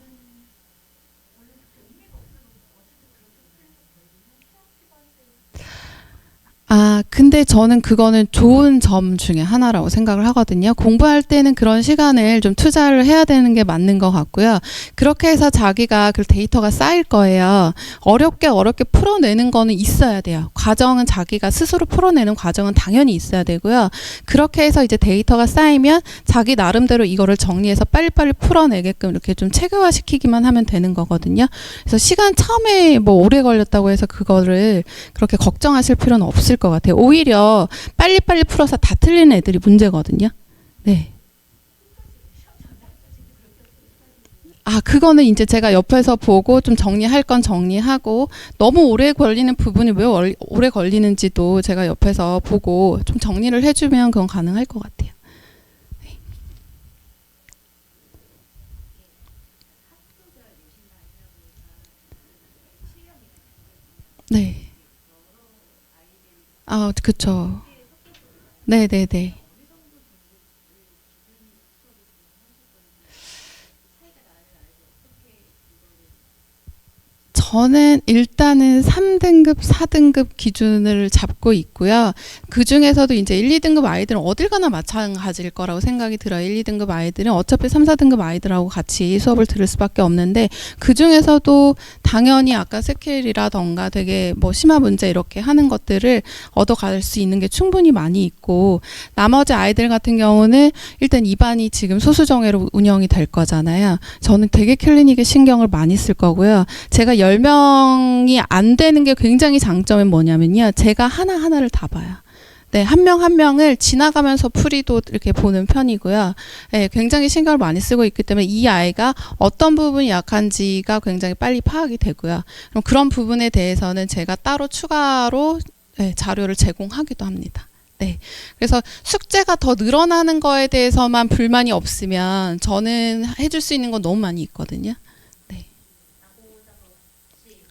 아, 근데 저는 그거는 좋은 점 중에 하나라고 생각을 하거든요. 공부할 때는 그런 시간을 좀 투자를 해야 되는 게 맞는 것 같고요. 그렇게 해서 자기가 그 데이터가 쌓일 거예요. 어렵게 풀어내는 거는 있어야 돼요. 과정은 자기가 스스로 풀어내는 과정은 당연히 있어야 되고요. 그렇게 해서 이제 데이터가 쌓이면 자기 나름대로 이거를 정리해서 빨리빨리 풀어내게끔 이렇게 좀 체계화시키기만 하면 되는 거거든요. 그래서 시간 처음에 뭐 오래 걸렸다고 해서 그거를 그렇게 걱정하실 필요는 없을 것 같아요. 오히려 빨리빨리 풀어서 다 틀린 애들이 문제거든요. 네. 아, 그거는 이제 제가 옆에서 보고 좀 정리할 건 정리하고 너무 오래 걸리는 부분이 왜 오래 걸리는지도 제가 옆에서 보고 좀 정리를 해주면 그건 가능할 것 같아요. 네. 아, 그쵸. 네네네. 저는 일단은 3등급, 4등급 기준을 잡고 있고요. 그 중에서도 이제 1, 2등급 아이들은 어딜 가나 마찬가지일 거라고 생각이 들어요. 1, 2등급 아이들은 어차피 3, 4등급 아이들하고 같이 수업을 들을 수밖에 없는데 그 중에서도 당연히 아까 스케일이라던가 되게 뭐 심화 문제 이렇게 하는 것들을 얻어갈 수 있는 게 충분히 많이 있고 나머지 아이들 같은 경우는 일단 2반이 지금 소수정예로 운영이 될 거잖아요. 저는 되게 클리닉에 신경을 많이 쓸 거고요. 제가 10명이 안 되는 게 굉장히 장점은 뭐냐면요. 제가 하나하나를 다 봐요. 네, 한 명 한 명을 지나가면서 풀이도 이렇게 보는 편이고요. 네, 굉장히 신경을 많이 쓰고 있기 때문에 이 아이가 어떤 부분이 약한지가 굉장히 빨리 파악이 되고요. 그럼 그런 부분에 대해서는 제가 따로 추가로 네, 자료를 제공하기도 합니다. 네. 그래서 숙제가 더 늘어나는 거에 대해서만 불만이 없으면 저는 해줄 수 있는 건 너무 많이 있거든요. 네.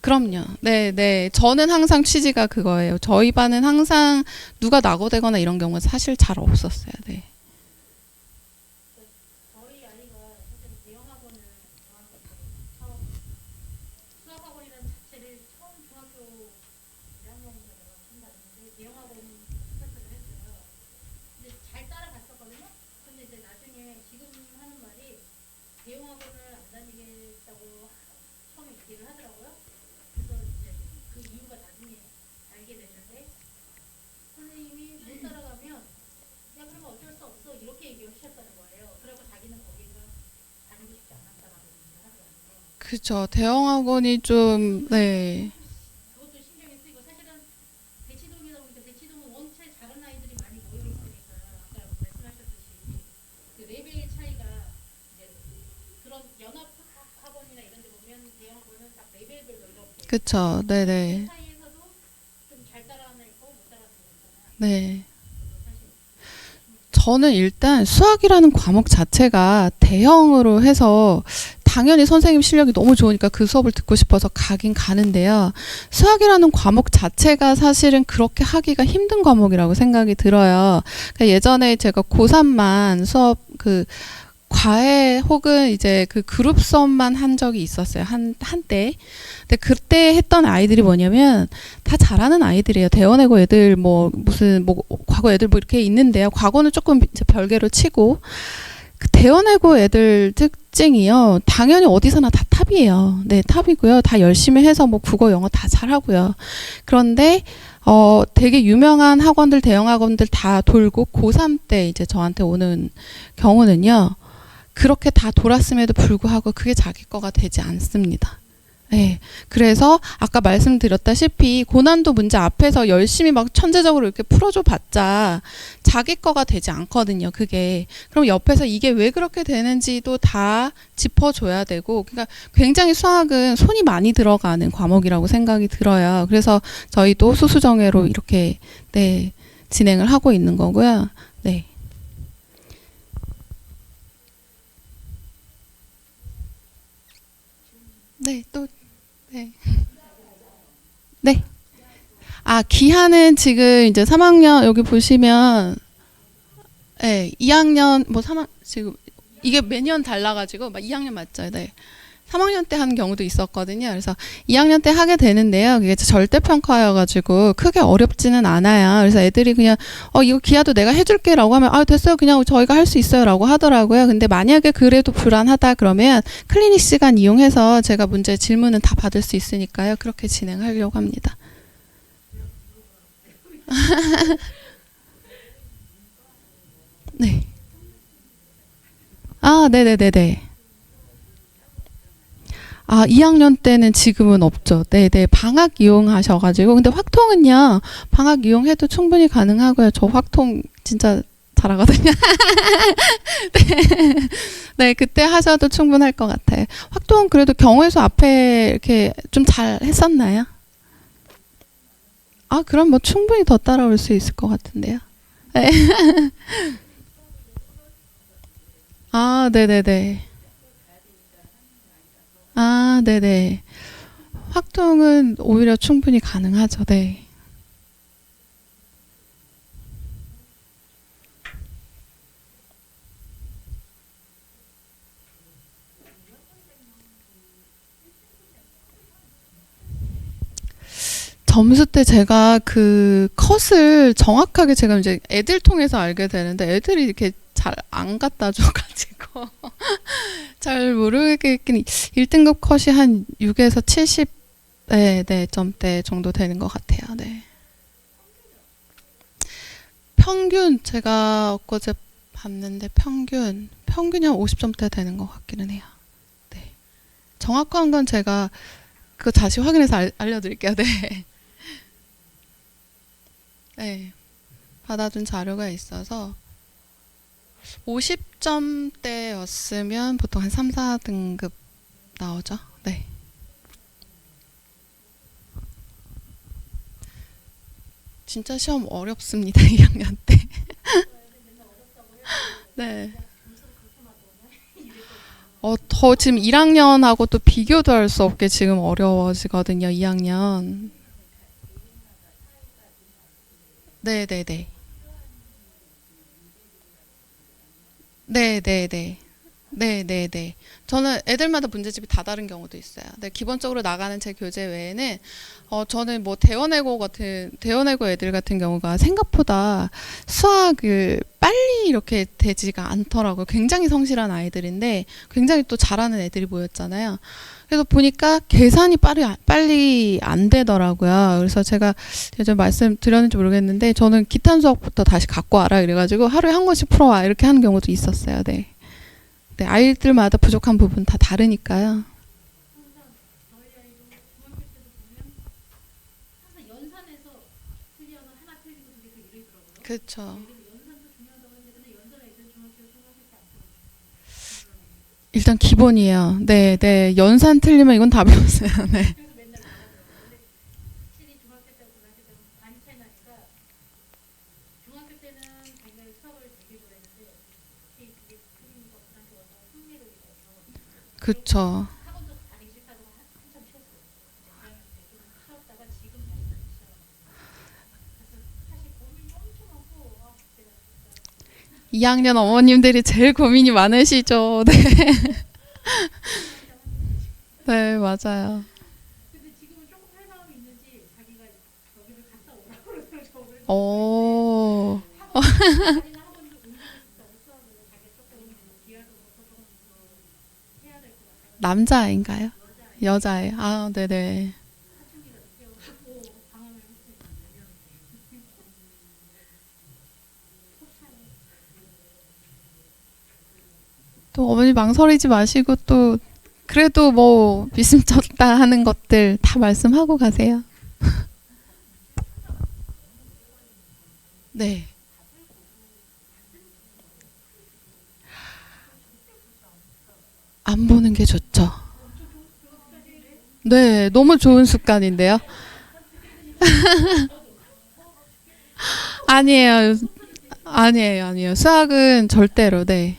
그럼요. 네, 네. 저는 항상 취지가 그거예요. 저희 반은 항상 누가 낙오되거나 이런 경우는 사실 잘 없었어요. 네. 저희 아이가 사실 대형학원을 중학교 때 처음 수학학원이라는 자체를 처음 중학교 1학년인가 내가 처음 갔는데 대형학원 스타트를 했어요. 근데 잘 따라갔었거든요. 근데 이제 나중에 지금 하는 말이 대형학원을 안 다니겠다고 처음에 얘기를 하더라고요. 그래서 이제 그 이유가 나중에 알게 됐는데 선생님이 못 따라가면 야 그러면 어쩔 수 없어 이렇게 얘기하셨다는 거예요. 그리고 자기는 거기가 다니고 싶지 않았다라고 얘기를 하더라고요. 그죠. 대형학원이 좀, 네. 그것도 신경이 쓰이고 사실은 대치동이다 보니까 대치동은 원체 잘하는 아이들이 많이 모여 있으니까 아까 말씀하셨듯이 그 레벨 차이가 이제 그런 연합 학원이나 이런 데 보면 대형학원은 딱 레벨별로 이렇게 그쵸. 네네. 그 사이에서도 좀 잘 따라하는 애 있고 못 따라하는 애 있잖아요. 네. 사실 저는 일단 수학이라는 과목 자체가 대형으로 해서 당연히 선생님 실력이 너무 좋으니까 그 수업을 듣고 싶어서 가긴 가는데요. 수학이라는 과목 자체가 사실은 그렇게 하기가 힘든 과목이라고 생각이 들어요. 그러니까 예전에 제가 고3만 수업 과외 혹은 이제 그 그룹 수업만 한 적이 있었어요. 한때. 근데 그때 했던 아이들이 뭐냐면 다 잘하는 아이들이에요. 대원외고 애들 무슨 과거 애들 이렇게 있는데요. 과거는 조금 이제 별개로 치고 그 대원외고 애들 특징이요. 당연히 어디서나 다 탑이에요. 네, 탑이고요. 다 열심히 해서 국어, 영어 다 잘하고요. 그런데 되게 유명한 학원들, 대형 학원들 다 돌고 고3 때 이제 저한테 오는 경우는요. 그렇게 다 돌았음에도 불구하고 그게 자기 거가 되지 않습니다. 네. 그래서 아까 말씀드렸다시피 고난도 문제 앞에서 열심히 막 천재적으로 이렇게 풀어줘 봤자 자기 거가 되지 않거든요. 그게. 그럼 옆에서 이게 왜 그렇게 되는지도 다 짚어줘야 되고, 그러니까 굉장히 수학은 손이 많이 들어가는 과목이라고 생각이 들어요. 그래서 저희도 수수정예로 이렇게 네, 진행을 하고 있는 거고요. 네. 네, 또, 네. 네. 아, 기한은 지금 이제 3학년, 여기 보시면, 네, 2학년, 지금, 이게 매년 달라가지고, 2학년 맞죠? 네. 3학년 때 한 경우도 있었거든요. 그래서 2학년 때 하게 되는데요. 그게 절대평가여가지고 크게 어렵지는 않아요. 그래서 애들이 그냥 이거 기하도 내가 해줄게 라고 하면 됐어요. 그냥 저희가 할 수 있어요 라고 하더라고요. 근데 만약에 그래도 불안하다 그러면 클리닉 시간 이용해서 제가 문제 질문은 다 받을 수 있으니까요. 그렇게 진행하려고 합니다. 네. 아, 네네네네. 2학년 때는 지금은 없죠. 네네. 방학 이용하셔가지고. 근데 확통은요, 방학 이용해도 충분히 가능하고요. 저 확통 진짜 잘하거든요. 네. 네, 그때 하셔도 충분할 것 같아요. 확통 그래도 경우에서 앞에 이렇게 좀 잘 했었나요? 그럼 충분히 더 따라올 수 있을 것 같은데요. 네. 네네네. 네네. 확통은 오히려 충분히 가능하죠. 네. 점수 때 제가 그 컷을 정확하게 제가 이제 애들 통해서 알게 되는데 애들이 이렇게 잘 안 갖다 줘가지고 잘 모르겠긴 1등급 컷이 한 6에서 70 네, 점대 정도 되는 것 같아요. 네. 평균 제가 엊그제 봤는데 평균이 한 50점대 되는 것 같기는 해요. 네. 정확한 건 제가 그거 다시 확인해서 알려드릴게요. 네. 네. 받아둔 자료가 있어서 50점대였으면 보통 한 3, 4등급 나오죠. 네. 진짜 시험 어렵습니다. 2학년 때. 네. 더 지금 1학년하고 또 비교도 할 수 없게 지금 어려워지거든요. 2학년. 네네네. 네네네. 네네네. 저는 애들마다 문제집이 다 다른 경우도 있어요. 네, 기본적으로 나가는 제 교재 외에는 저는 뭐 대원외고 애들 같은 경우가 생각보다 수학을 빨리 이렇게 되지가 않더라고요. 굉장히 성실한 아이들인데 굉장히 또 잘하는 애들이 모였잖아요. 그래서 보니까 계산이 빨리 안 되더라고요. 그래서 제가 예전에 말씀드렸는지 모르겠는데 저는 기탄 수학부터 다시 갖고 와라 이래가지고 하루에 한 권씩 풀어와 이렇게 하는 경우도 있었어요. 네. 네, 아이들마다 부족한 부분 다 다르니까요. 항상 저희 아이도 중학교 때도 보면 항상 연산에서 틀리면 하나 틀리고 두 개 이러더라고요. 그렇죠. 연산도 중요하다고 하는데 근데 연산 애들 중학교 생각할 때 안 들어요. 일단 기본이에요. 네, 네. 연산 틀리면 이건 답이 없어요. 네. 그래서 맨날 말하더라고요. 근데 확실히 중학교 때하고 고등학교 때는 많이 차이 나니까 중학교 때는 자기가 수학을 되게 좋아했는데 특히 그게 틀리니까 고등학교 와서 흥미를 잃어서 그렇죠. 학원도 다니기 싫다고 한참 쉬었어요. 이제 2학년 때좀 쉬었다가 지금 다시 시작합니다. 그래서 사실 고민이 엄청 많고 제가 진짜 2학년 어머님들이 제일 고민이 많으시죠. 네. 네, 맞아요. 근데 지금은 조금 할 마음이 있는지 자기가 여기를 갔다 오라고 그러더라고요. 저를 오, 다니는 학원도 옮기고 싶다고 수학을 자기가 조금 기하도 그렇고 조금 더 해야 될 것 같아요. 남자아이인가요? 여자아이. 아, 네네. 사춘기가 느껴갖고 방황을 했어요. 또 어머니 망설이지 마시고 또 그래도 뭐 미심쩍다 하는 것들 다 말씀하고 가세요. 네. 안 보는 게 좋죠. 네, 너무 좋은 습관인데요. 아니에요. 아니에요. 수학은 절대로, 네.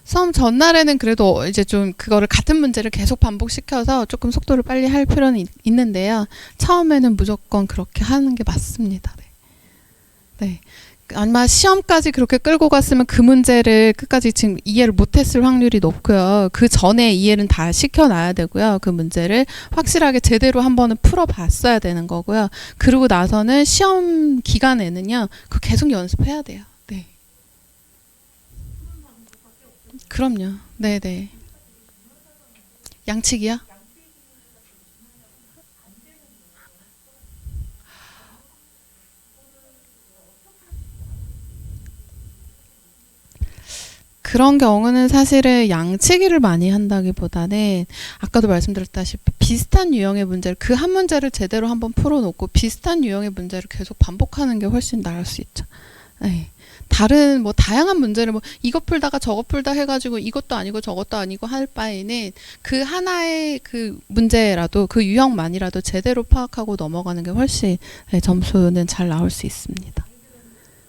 수험 전날에는 그래도 이제 좀 그거를 같은 문제를 계속 반복시켜서 조금 속도를 빨리 할 필요는 있는데요. 처음에는 무조건 그렇게 하는 게 맞습니다. 네. 네. 아마 시험까지 그렇게 끌고 갔으면 그 문제를 끝까지 지금 이해를 못했을 확률이 높고요. 그 전에 이해는 다 시켜놔야 되고요. 그 문제를 확실하게 제대로 한 번은 풀어봤어야 되는 거고요. 그러고 나서는 시험 기간에는요, 그 계속 연습해야 돼요. 네. 그럼요. 네네. 양측이요? 그런 경우는 사실은 양치기를 많이 한다기보다는 아까도 말씀드렸다시피 비슷한 유형의 문제를 그 한 문제를 제대로 한번 풀어놓고 비슷한 유형의 문제를 계속 반복하는 게 훨씬 나을 수 있죠. 네. 다른 뭐 다양한 문제를 뭐 이거 풀다가 저거 풀다 해가지고 이것도 아니고 저것도 아니고 할 바에는 그 하나의 그 문제라도 그 유형만이라도 제대로 파악하고 넘어가는 게 훨씬 네, 점수는 잘 나올 수 있습니다.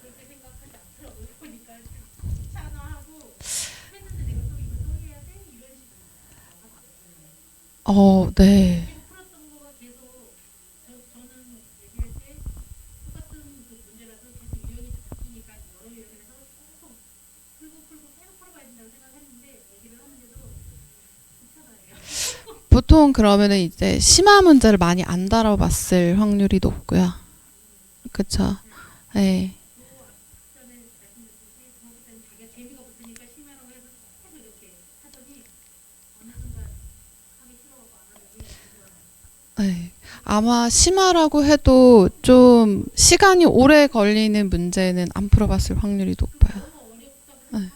그렇게 생각하지 않더라고요. 보니까 귀찮아하고 했는데 내가 또 이거 또 해야 돼? 이런 식으로 네. 풀었던 거가 계속 저는 얘기할 때 똑같은 그 문제라도 계속 유형이 바뀌니까 여러 유형에서 계속 풀고 계속 풀어가야 된다고 생각했는데 얘기를 하는데도 귀찮아요. 보통 그러면은 이제 심화 문제를 많이 안 다뤄봤을 확률이 높고요. 그쵸? 네. 전에 말씀드렸듯이 중학교 때는 자기가 재미가 붙으니까 심야라고 해서 계속 이렇게 하더니 어느 순간 하기 싫어하고 안 하더니 네. 아마 심화라고 해도 좀 시간이 오래 걸리는 문제는 안 풀어봤을 확률이 높아요. 너무 어렵다고 네.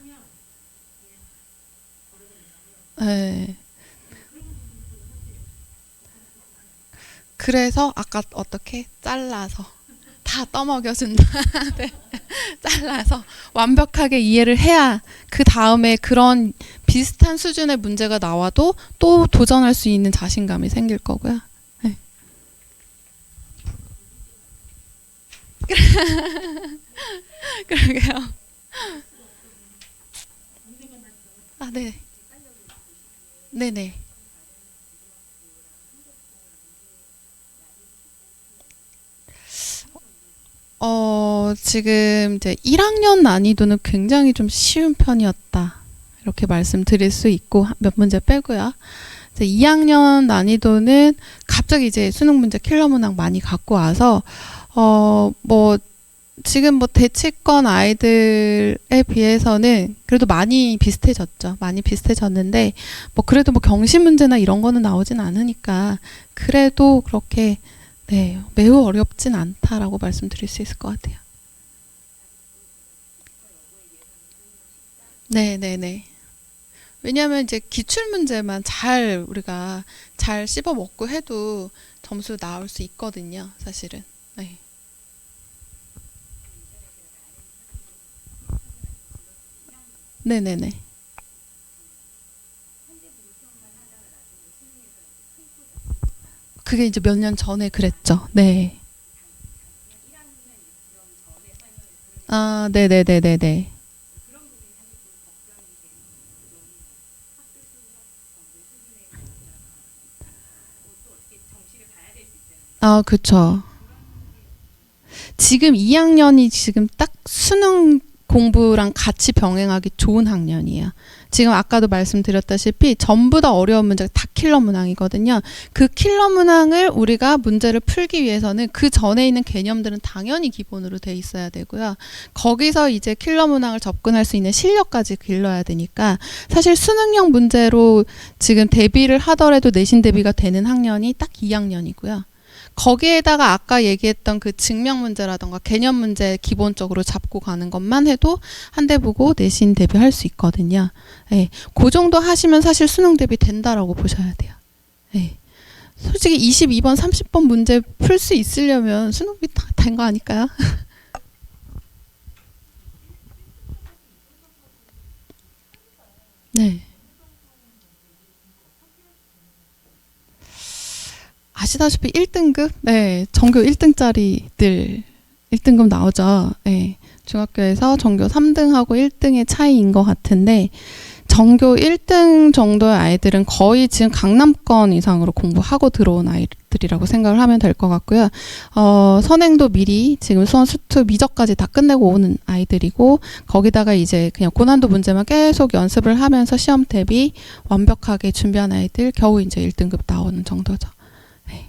생각하면 네. 그래서 아까 어떻게 잘라서 다 떠먹여준다. 네. 잘라서 완벽하게 이해를 해야 그 다음에 그런 비슷한 수준의 문제가 나와도 또 도전할 수 있는 자신감이 생길 거고요. 네. 그러게요. 아, 네. 네네. 지금 이제 1학년 난이도는 굉장히 좀 쉬운 편이었다. 이렇게 말씀드릴 수 있고, 몇 문제 빼고요. 이제 2학년 난이도는 갑자기 이제 수능 문제 킬러 문항 많이 갖고 와서, 뭐, 지금 뭐 대치권 아이들에 비해서는 그래도 많이 비슷해졌죠. 많이 비슷해졌는데, 뭐 그래도 뭐 경시 문제나 이런 거는 나오진 않으니까, 그래도 그렇게 네, 매우 어렵진 않다라고 말씀드릴 수 있을 것 같아요. 네, 네, 네. 왜냐하면 이제 기출 문제만 잘 우리가 잘 씹어 먹고 해도 점수 나올 수 있거든요, 사실은. 네, 네, 네, 네. 그게 이제 몇 년 전에 그랬죠. 네. 아, 네, 네, 네, 네, 네. 아, 그쵸. 지금 2학년이 지금 딱 수능 공부랑 같이 병행하기 좋은 학년이에요. 지금 아까도 말씀드렸다시피 전부 다 어려운 문제가 다 킬러 문항이거든요. 그 킬러 문항을 우리가 문제를 풀기 위해서는 그 전에 있는 개념들은 당연히 기본으로 돼 있어야 되고요. 거기서 이제 킬러 문항을 접근할 수 있는 실력까지 길러야 되니까 사실 수능형 문제로 지금 대비를 하더라도 내신 대비가 되는 학년이 딱 2학년이고요. 거기에다가 아까 얘기했던 그 증명 문제라던가 개념 문제 기본적으로 잡고 가는 것만 해도 한 대 보고 내신 대비할 수 있거든요. 예, 그 정도 하시면 사실 수능 대비 된다라고 보셔야 돼요. 예. 솔직히 22번, 30번 문제 풀 수 있으려면 수능 대비 다 된 거 아닐까요? 네. 아시다시피 1등급? 네, 전교 1등짜리들 1등급 나오죠. 네, 중학교에서 전교 3등하고 1등의 차이인 것 같은데 전교 1등 정도의 아이들은 거의 지금 강남권 이상으로 공부하고 들어온 아이들이라고 생각을 하면 될 것 같고요. 선행도 미리 지금 수원 수투 미적까지 다 끝내고 오는 아이들이고 거기다가 이제 그냥 고난도 문제만 계속 연습을 하면서 시험 대비 완벽하게 준비한 아이들 겨우 이제 1등급 나오는 정도죠. 네.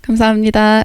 감사합니다.